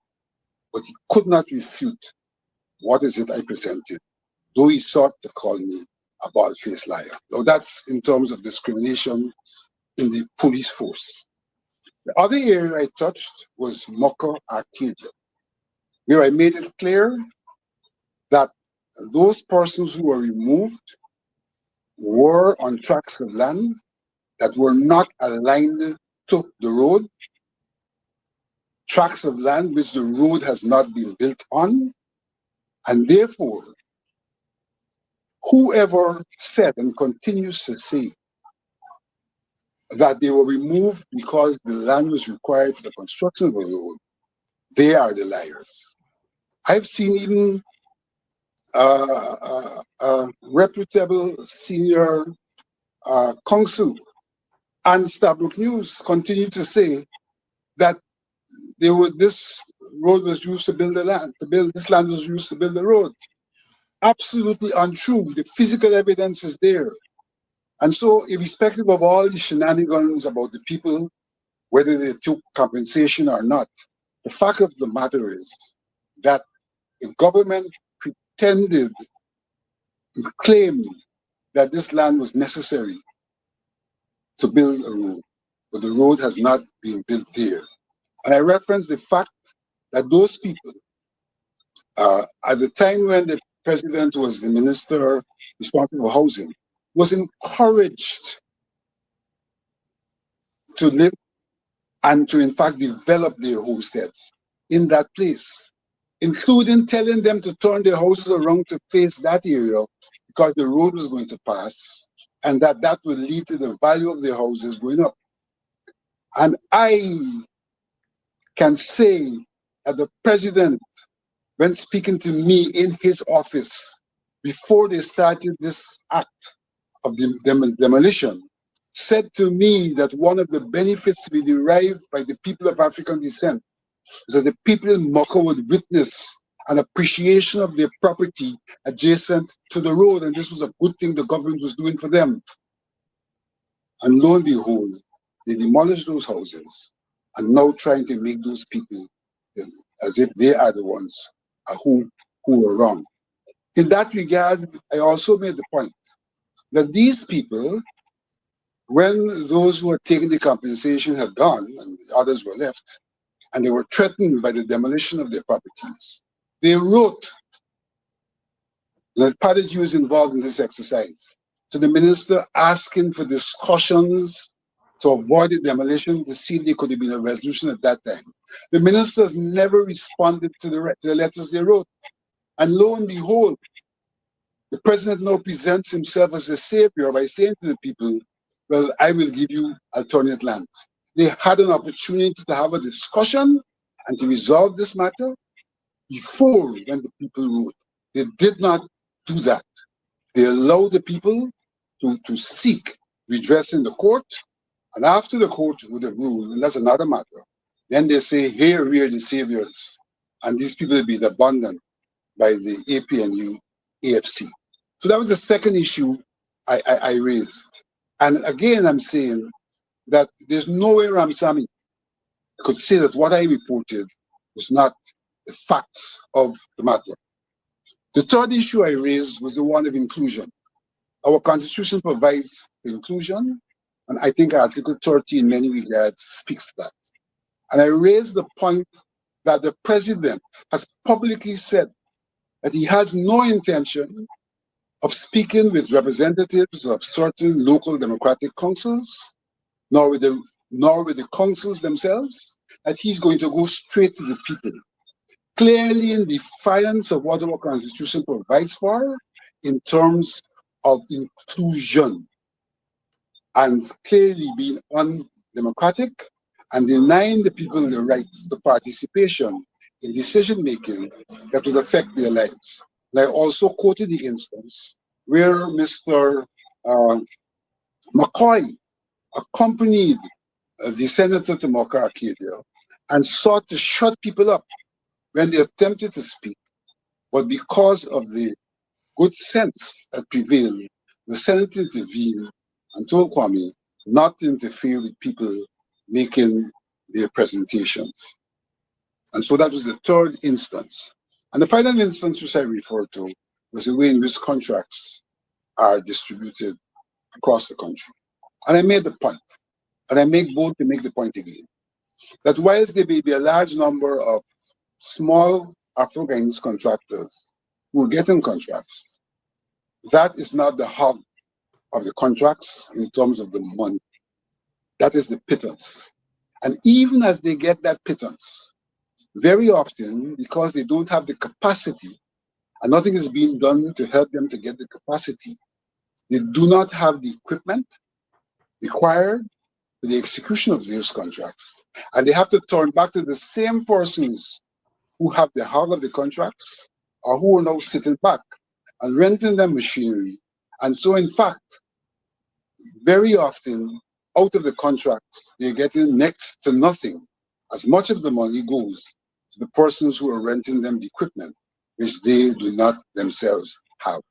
But he could not refute what is it I presented, though he sought to call me a bald-faced liar. Now that's in terms of discrimination in the police force. The other area I touched was Mocha Arcadia, where I made it clear that those persons who were removed were on tracts of land that were not aligned to the road, tracts of land which the road has not been built on, and therefore, whoever said and continues to say that they were removed because the land was required for the construction of a road, they are the liars. I've seen even reputable senior counsel and Stabrook News continue to say that this road was used to build the land, this land was used to build the road. Absolutely untrue. The physical evidence is there. And so, irrespective of all the shenanigans about the people, whether they took compensation or not, the fact of the matter is that the government pretended and claimed that this land was necessary to build a road, but the road has not been built there. And I reference the fact that those people, at the time when the president was the minister responsible for housing, was encouraged to live and to in fact develop their homesteads in that place, including telling them to turn their houses around to face that area because the road was going to pass, and that would lead to the value of their houses going up. And I can say that the president, when speaking to me in his office before they started this act of demolition, said to me that one of the benefits to be derived by the people of African descent is that the people in Mocha would witness an appreciation of their property adjacent to the road, and this was a good thing the government was doing for them. And lo and behold, they demolished those houses and now trying to make those people as if they are the ones who were wrong. In that regard, I also made the point that these people, when those who had taken the compensation had gone and the others were left, and they were threatened by the demolition of their properties, they wrote that IDPADA-G was involved in this exercise to the minister, asking for discussions to avoid the demolition, to see if there could have been a resolution at that time. The ministers never responded to the letters they wrote. And lo and behold, the president now presents himself as a savior by saying to the people, well, I will give you alternate lands. They had an opportunity to have a discussion and to resolve this matter before when the people wrote. They did not do that. They allowed the people to seek redress in the court, and after the court would have ruled, and that's another matter, then they say, here we are the saviors, and these people will be abandoned by the APNU AFC. So that was the second issue I raised. And again, I'm saying that there's no way Ramsamy could say that what I reported was not the facts of the matter. The third issue I raised was the one of inclusion. Our constitution provides inclusion, and I think Article 30 in many regards speaks to that. And I raised the point that the president has publicly said that he has no intention of speaking with representatives of certain local democratic councils, nor with the councils themselves, that he's going to go straight to the people, clearly in defiance of what our constitution provides for in terms of inclusion, and clearly being undemocratic and denying the people the rights to participation in decision making that would affect their lives. And I also quoted the instance where Mr. McCoy accompanied the senator to Mocha Arcadia and sought to shut people up when they attempted to speak. But because of the good sense that prevailed, the Senate intervened and told Kwame not to interfere with people making their presentations. And so that was the third instance. And the final instance which I referred to was the way in which contracts are distributed across the country. And I made the point, and I make bold to make the point again, that whilst there may be a large number of small Afro-Guyanese contractors who are getting contracts, that is not the hub of the contracts in terms of the money. That is the pittance. And even as they get that pittance, very often, because they don't have the capacity, and nothing is being done to help them to get the capacity, they do not have the equipment required for the execution of those contracts. And they have to turn back to the same persons who have the heart of the contracts or who are now sitting back and renting them machinery. And so, in fact, very often, out of the contracts, they're getting next to nothing. As much of the money goes to the persons who are renting them the equipment, which they do not themselves have.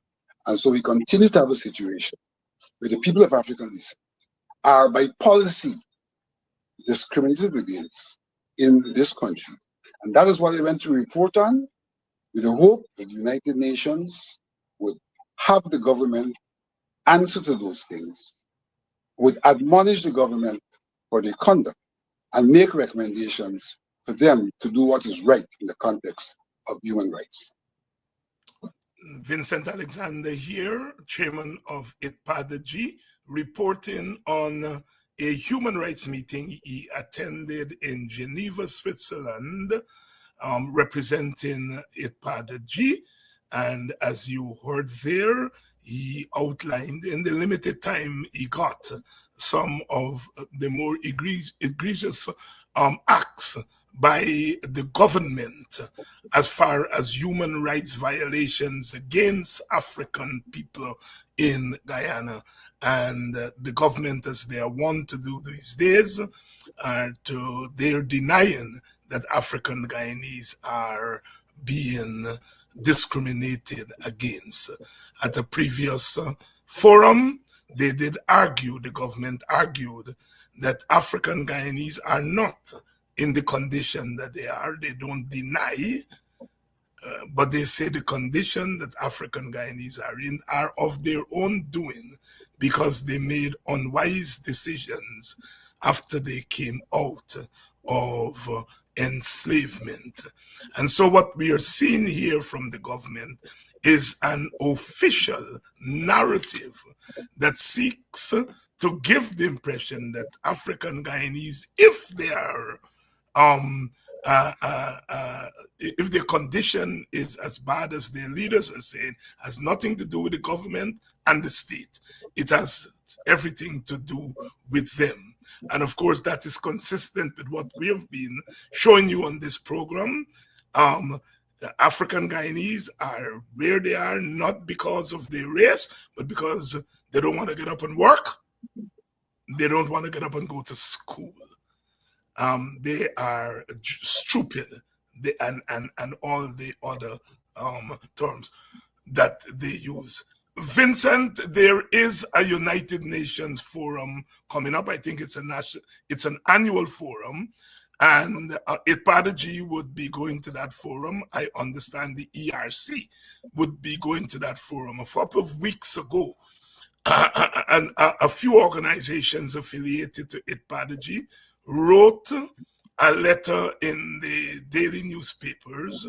And so we continue to have a situation where the people of African descent are by policy discriminated against in this country. And that is what I went to report on, with the hope that the United Nations would have the government answer to those things, would admonish the government for their conduct, and make recommendations for them to do what is right in the context of human rights. Vincent Alexander here, chairman of IDPADA-G, reporting on a human rights meeting he attended in Geneva, Switzerland, representing IDPADA-G. And as you heard there, he outlined in the limited time he got some of the more egregious acts by the government as far as human rights violations against African people in Guyana. And the government, as they are wont to do these days, they're denying that African Guyanese are being discriminated against. At a previous forum, they did argue, the government argued, that African Guyanese are not in the condition that they are. They don't deny, but they say the condition that African Guyanese are in are of their own doing because they made unwise decisions after they came out of enslavement. And so what we are seeing here from the government is an official narrative that seeks to give the impression that African Guyanese, if they are if their condition is as bad as their leaders are saying, has nothing to do with the government and the state. It has everything to do with them. And of course, that is consistent with what we have been showing you on this program. The African Guyanese are where they are, not because of their race, but because they don't want to get up and work. They don't want to get up and go to school. They are stupid, and all the other terms that they use. Vincent, there is a United Nations forum coming up. I think it's an annual forum, and IDPADA-G would be going to that forum. I understand the ERC would be going to that forum. A couple of weeks ago, and a few organizations affiliated to IDPADA-G wrote a letter in the daily newspapers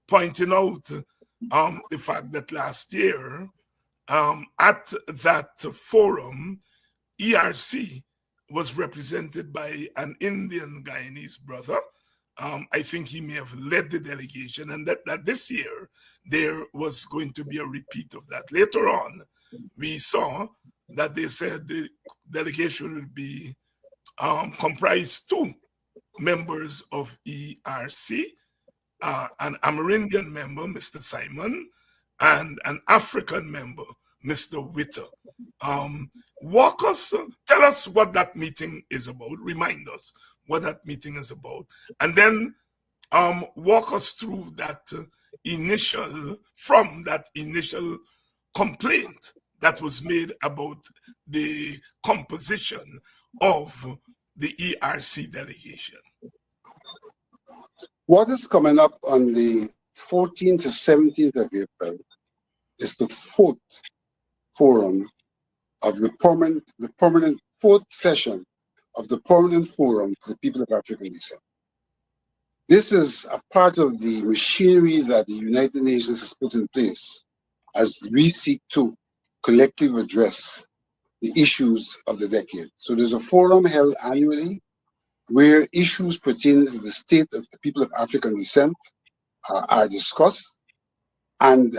pointing out the fact that last year at that forum, ERC was represented by an Indian Guyanese brother. I think he may have led the delegation, and that this year there was going to be a repeat of that. Later on, we saw that they said the delegation would be comprise 2 members of ERC, an Amerindian member, Mr. Simon, and an African member, Mr. Witter. Tell us what that meeting is about. Remind us what that meeting is about, and then walk us through that initial complaint that was made about the composition of the ERC delegation. What is coming up on the 14th to 17th of April is the fourth forum of the permanent fourth session of the Permanent Forum for the People of African Descent. This is a part of the machinery that the United Nations has put in place as we seek to collectively address the issues of the decade. So there's a forum held annually where issues pertaining to the state of the people of African descent are discussed, and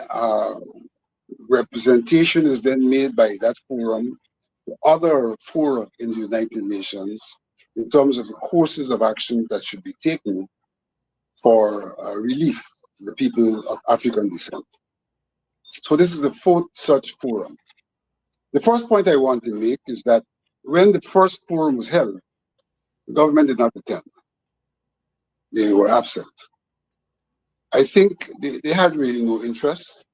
representation is then made by that forum to other fora in the United Nations in terms of the courses of action that should be taken for relief to the people of African descent. So this is the fourth such forum. The first point I want to make is that when the first forum was held, the government did not attend. They were absent. I think they had really no interest,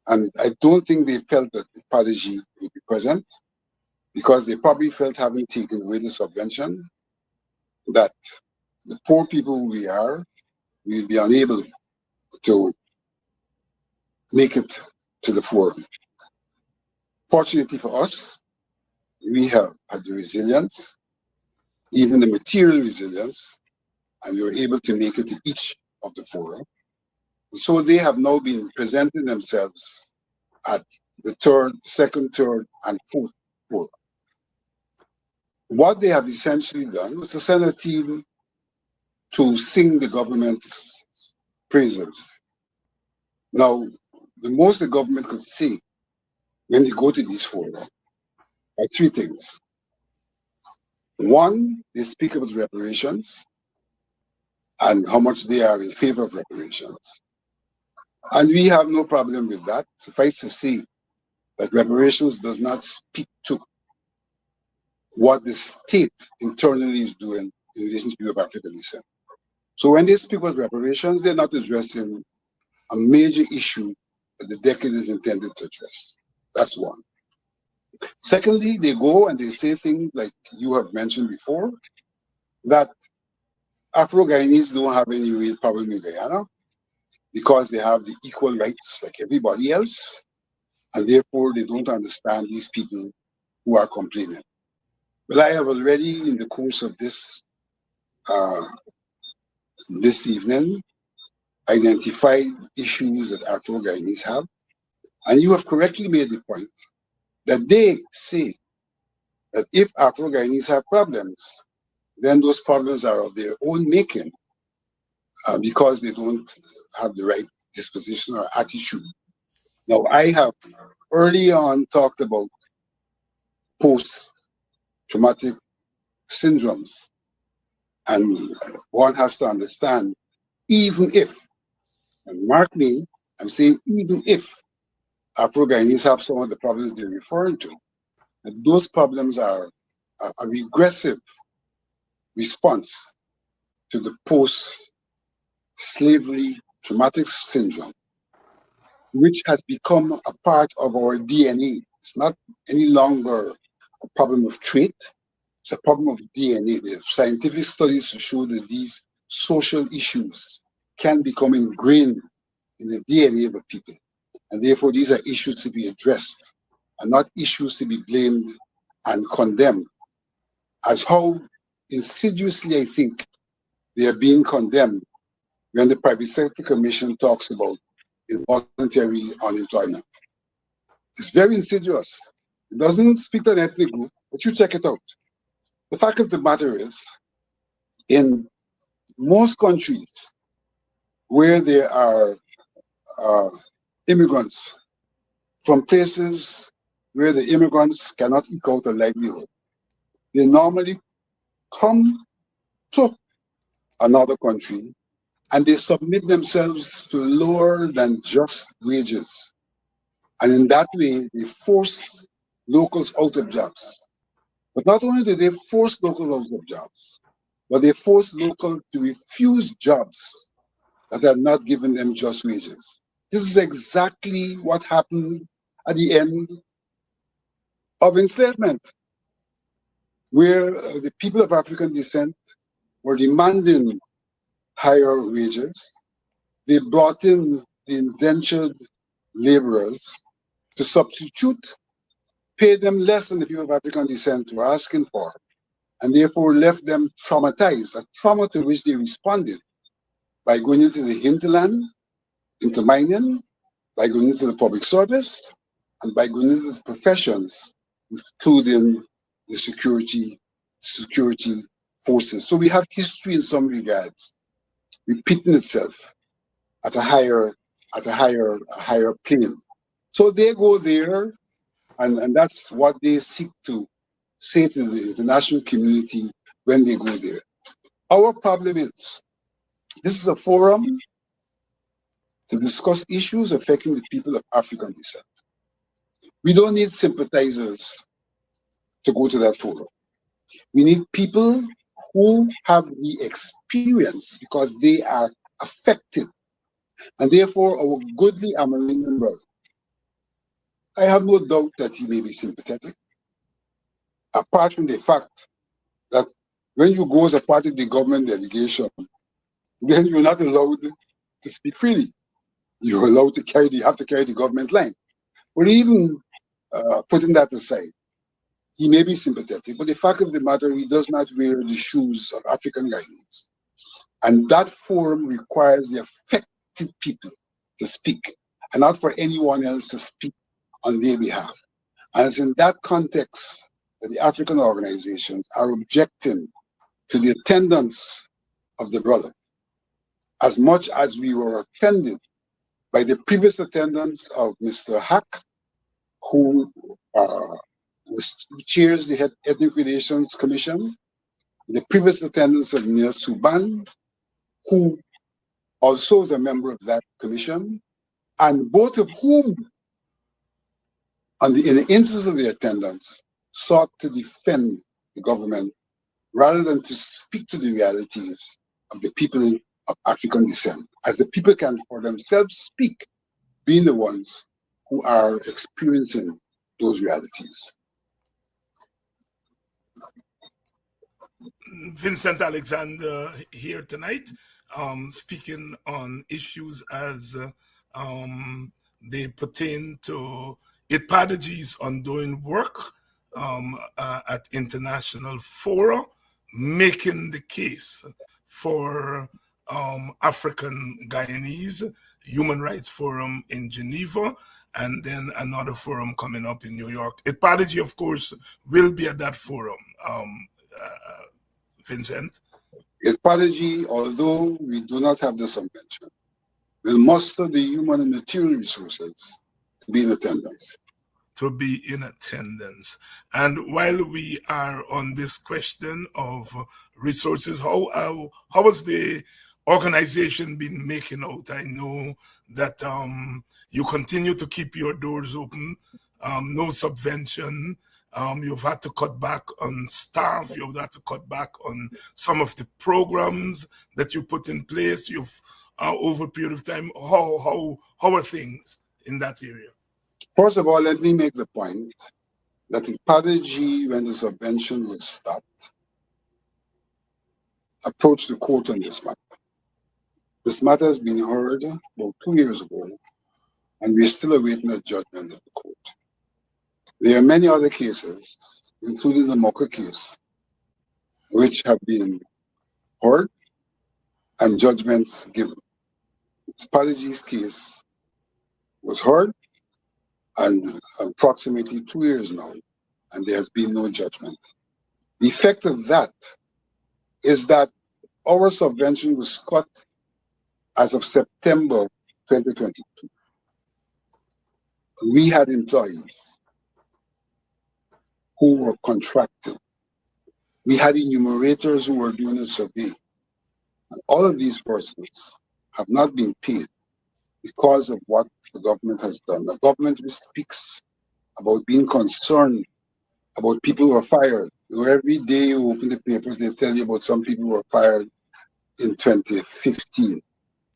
and I don't think they felt that IDPADA-G would be present, because they probably felt, having taken away the subvention, that the poor people who we are will be unable to make it to the forum. Fortunately for us, we have had the resilience, even the material resilience, and we were able to make it to each of the fora. So they have now been presenting themselves at the second, third, and fourth fora. What they have essentially done was to send a team to sing the government's praises. Now, the most the government could say when they go to these fora are three things. One, they speak about reparations and how much they are in favor of reparations. And we have no problem with that. Suffice to say that reparations does not speak to what the state internally is doing in relation to people of African descent. So when they speak about reparations, they're not addressing a major issue that the decade is intended to address. That's one. Secondly, they go and they say things like you have mentioned before, that Afro-Guyanese don't have any real problem in Guyana because they have the equal rights like everybody else, and therefore they don't understand these people who are complaining. Well, I have already, in the course of this evening, identified issues that Afro-Guyanese have, and you have correctly made the point that they say that if Afro-Guyanese have problems, then those problems are of their own making because they don't have the right disposition or attitude. Now, I have early on talked about post-traumatic syndromes, and one has to understand, even if, and mark me, I'm saying even if Afro-Guyanese have some of the problems they're referring to, that those problems are a regressive response to the post-slavery traumatic syndrome, which has become a part of our DNA. It's not any longer a problem of trait, it's a problem of DNA. There are scientific studies to show that these social issues can become ingrained in the DNA of a people. And therefore, these are issues to be addressed and not issues to be blamed and condemned, as how insidiously I think they are being condemned when the Private Sector Commission talks about involuntary unemployment. It's very insidious. It doesn't speak to an ethnic group, but you check it out. The fact of the matter is, in most countries where there are immigrants from places where the immigrants cannot eke out a livelihood, they normally come to another country and they submit themselves to lower than just wages. And in that way, they force locals out of jobs. But not only do they force locals out of jobs, but they force locals to refuse jobs that are not giving them just wages. This is exactly what happened at the end of enslavement, where the people of African descent were demanding higher wages. They brought in the indentured laborers to substitute, pay them less than the people of African descent were asking for, and therefore left them traumatized, a trauma to which they responded by going into the hinterland, into mining, by going into the public service, and by going into the professions, including the security forces. So we have history in some regards repeating itself at a higher plane. So they go there, and that's what they seek to say to the international community when they go there. Our problem is, this is a forum to discuss issues affecting the people of African descent. We don't need sympathizers to go to that forum. We need people who have the experience because they are affected. And therefore, our goodly Amerindian brother, I have no doubt that he may be sympathetic, apart from the fact that when you go as a part of the government delegation, then you're not allowed to speak freely. You're allowed to have to carry the government line. But even putting that aside, he may be sympathetic, but the fact of the matter, he does not wear the shoes of African Guyanese. And that forum requires the affected people to speak, and not for anyone else to speak on their behalf. And it's in that context that the African organizations are objecting to the attendance of the brother, as much as we were offended by the previous attendance of Mr. Hack, who chairs the Ethnic Relations Commission, the previous attendance of Nia Suban, who also is a member of that commission, and both of whom, in the instance of the attendance, sought to defend the government rather than to speak to the realities of the people of African descent, as the people can for themselves speak, being the ones who are experiencing those realities. Vincent Alexander here tonight, speaking on issues as they pertain to IDPADA-G's ongoing work at international fora, making the case for African Guyanese, Human Rights Forum in Geneva, and then another forum coming up in New York. IDPADA-G, of course, will be at that forum. Vincent? IDPADA-G, although we do not have the subvention, will muster the human and material resources to be in attendance. To be in attendance. And while we are on this question of resources, how has the organization been making out? I know that you continue to keep your doors open, no subvention. You've had to cut back on staff. You've had to cut back on some of the programs that you put in place. You've over a period of time. How are things in that area? First of all, let me make the point that IDPADA-G, when the subvention was stopped, approached the court on this matter. This matter has been heard about 2 years ago, and we're still awaiting a judgment of the court. There are many other cases, including the Mocha case, which have been heard and judgments given. IDPADA-G's case was heard and approximately 2 years now, and there has been no judgment. The effect of that is that our subvention was cut as of September 2022. We had employees who were contracted. We had enumerators who were doing a survey. And all of these persons have not been paid because of what the government has done. The government speaks about being concerned about people who are fired. You know, every day you open the papers, they tell you about some people who were fired in 2015.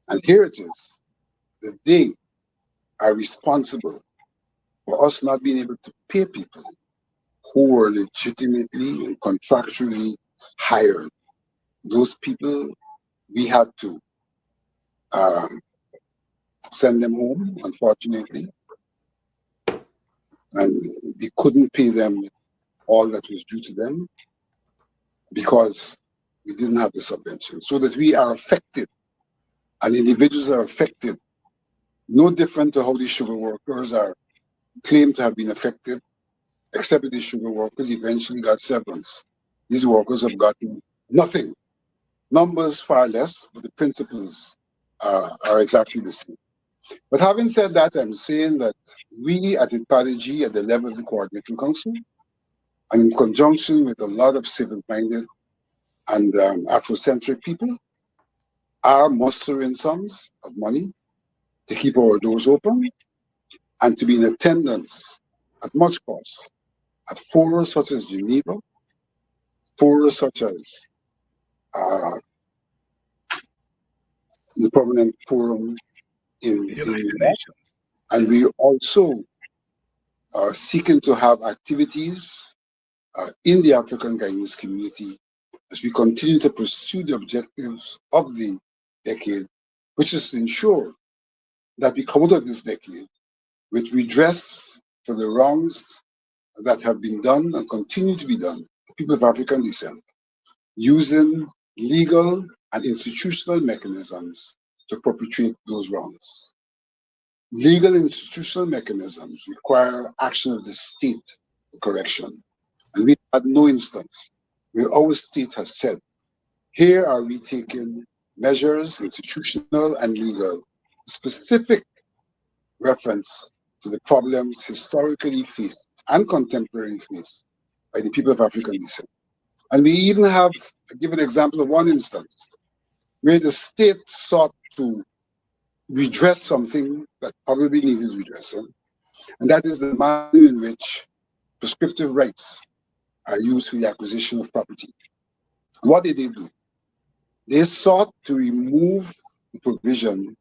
And here it is, that they are responsible for us not being able to pay people who were legitimately and contractually hired. Those people, we had to send them home, unfortunately, and they couldn't pay them all that was due to them because we didn't have the subvention. So that we are affected, and individuals are affected, no different to how the sugar workers are claimed to have been affected, except that the sugar workers eventually got severance. These workers have gotten nothing. Numbers far less, but the principles are exactly the same. But having said that, I'm saying that we at IDPADA-G, at the level of the Coordinating Council, and in conjunction with a lot of civil-minded and Afrocentric people, are mustering sums of money to keep our doors open and to be in attendance at much cost at forums such as Geneva, forums such as the Permanent Forum in United Nations. and we also are seeking to have activities in the African Guyanese community as we continue to pursue the objectives of the decade, which is to ensure that we come out of this decade with redress for the wrongs that have been done and continue to be done to people of African descent, using legal and institutional mechanisms to perpetrate those wrongs. Legal and institutional mechanisms require action of the state for correction. And we had no instance where our state has said, here are we taking measures, institutional and legal, specific reference to the problems historically faced and contemporarily faced by the people of African descent. And we even have, to give an example of one instance, where the state sought to redress something that probably needed redressing, and that is the manner in which prescriptive rights are used for the acquisition of property. What did they do? They sought to remove the provision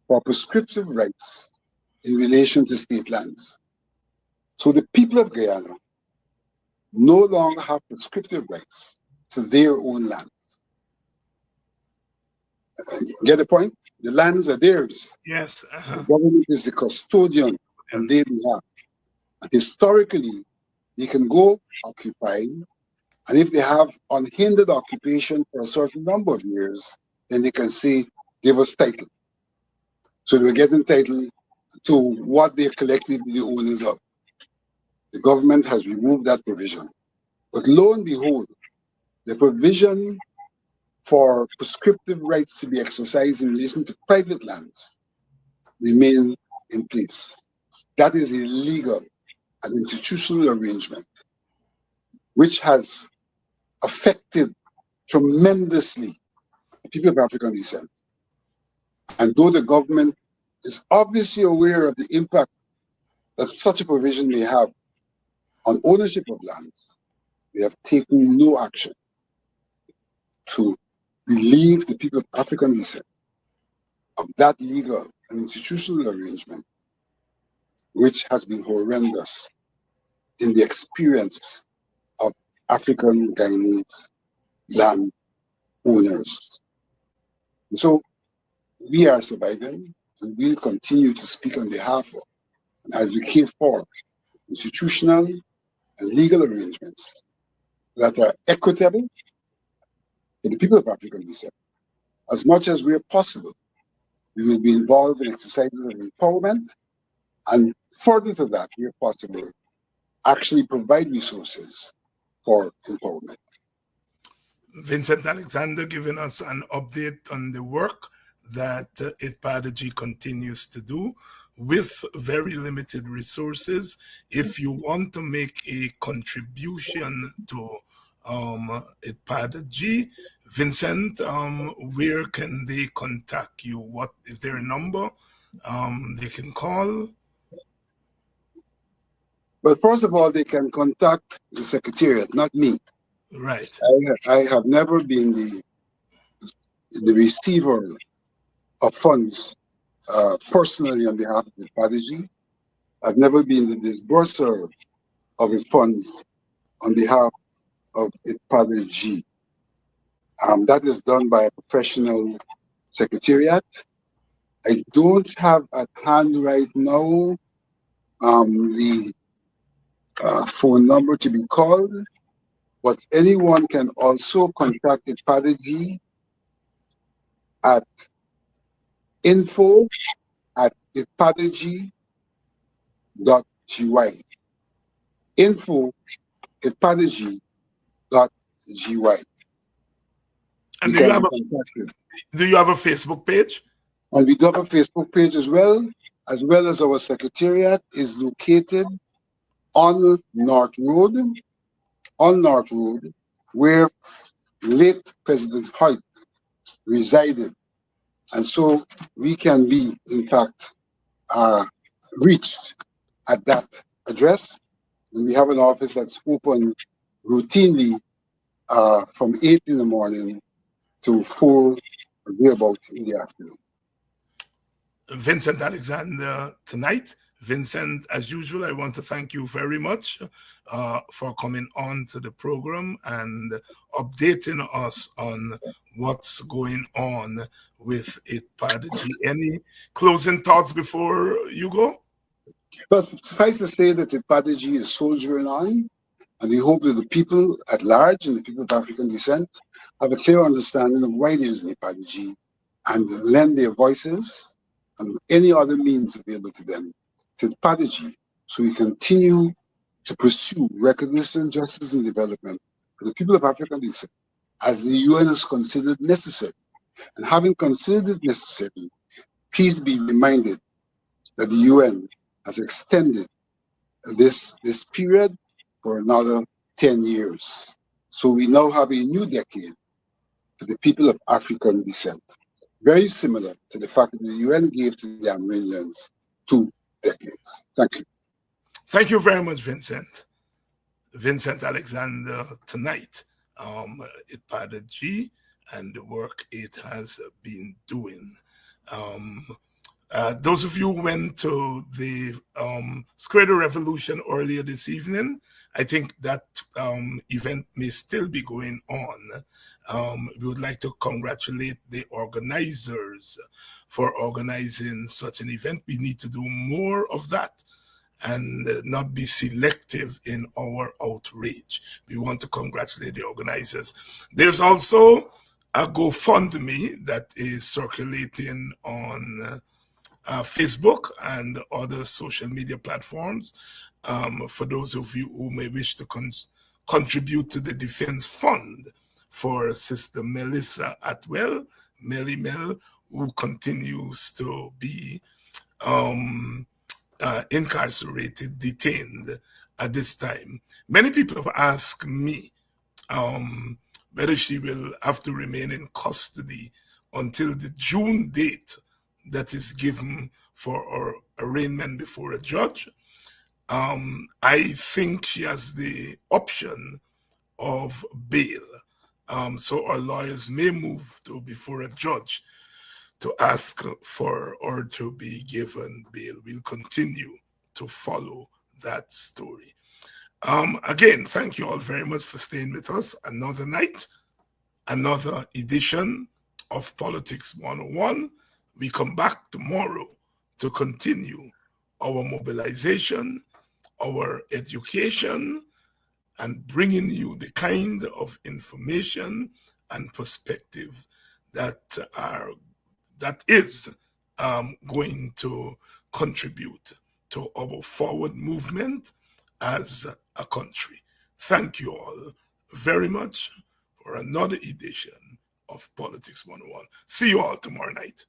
for prescriptive rights in relation to state lands. So the people of Guyana no longer have prescriptive rights to their own lands. Get the point? The lands are theirs. Yes. The government is the custodian on their behalf. And historically, they can go occupying, and if they have unhindered occupation for a certain number of years, then they can say, give us title. So they get entitled to what they're collectively the owners of. The government has removed that provision. But lo and behold, the provision for prescriptive rights to be exercised in relation to private lands remain in place. That is a legal and institutional arrangement which has affected tremendously the people of African descent. And though the government is obviously aware of the impact that such a provision may have on ownership of lands, they have taken no action to relieve the people of African descent of that legal and institutional arrangement, which has been horrendous in the experience of African Guyanese land owners. And so we are surviving, and we'll continue to speak on behalf of and advocate for institutional and legal arrangements that are equitable for the people of African descent. As much as we are possible, we will be involved in exercises of empowerment, and further to that, where possible, actually provide resources for empowerment. Vincent Alexander giving us an update on the work that IDPADA-G continues to do with very limited resources. If you want to make a contribution to IDPADA-G. Vincent, where can they contact you? What is there a number they can call? Well, first of all, they can contact the Secretariat, not me. Right. I have never been the receiver of funds personally on behalf of IDPADA-G. I've never been the disburser of his funds on behalf of IDPADA-G. That is done by a professional secretariat. I don't have at hand right now the phone number to be called, but anyone can also contact IDPADA-G at info@idpadaG.gy. info@idpadaG.gy. And Do you have a Facebook page? And we do have a Facebook page as well as our secretariat is located on North Road, where late President Hoyt resided. And so we can be, in fact, reached at that address. And we have an office that's open routinely from 8 in the morning to 4 or thereabout in the afternoon. Vincent Alexander tonight. Vincent, as usual, I want to thank you very much for coming on to the program and updating us on what's going on with IDPADA-G. Any closing thoughts before you go? Well, suffice to say that IDPADA-G is soldiering on, and we hope that the people at large and the people of African descent have a clear understanding of why there is an IDPADA-G and lend their voices and any other means available to them to IDPADA-G, so we continue to pursue recognition, justice, and development for the people of African descent as the UN has considered necessary. And having considered it necessary, please be reminded that the UN has extended this period for another 10 years. So we now have a new decade for the people of African descent, very similar to the fact that the UN gave to the Amerindians 2 decades. Thank you. Thank you very much, Vincent. Vincent Alexander tonight, IDPADA-G and the work it has been doing. Those of you who went to the Square Revolution earlier this evening, I think that event may still be going on. We would like to congratulate the organizers for organizing such an event. We need to do more of that and not be selective in our outrage. We want to congratulate the organizers. There's also a GoFundMe that is circulating on Facebook and other social media platforms for those of you who may wish to contribute to the Defense Fund for Sister Melissa Atwell, Melly Mel, who continues to be incarcerated, detained at this time. Many people have asked me whether she will have to remain in custody until the June date that is given for her arraignment before a judge. I think she has the option of bail. So our lawyers may move to before a judge to ask for her to be given bail. We'll continue to follow that story. Again, thank you all very much for staying with us. Another night, another edition of Politics 101. We come back tomorrow to continue our mobilization, our education, and bringing you the kind of information and perspective that is going to contribute to our forward movement as a country. Thank you all very much for another edition of Politics 101. See you all tomorrow night.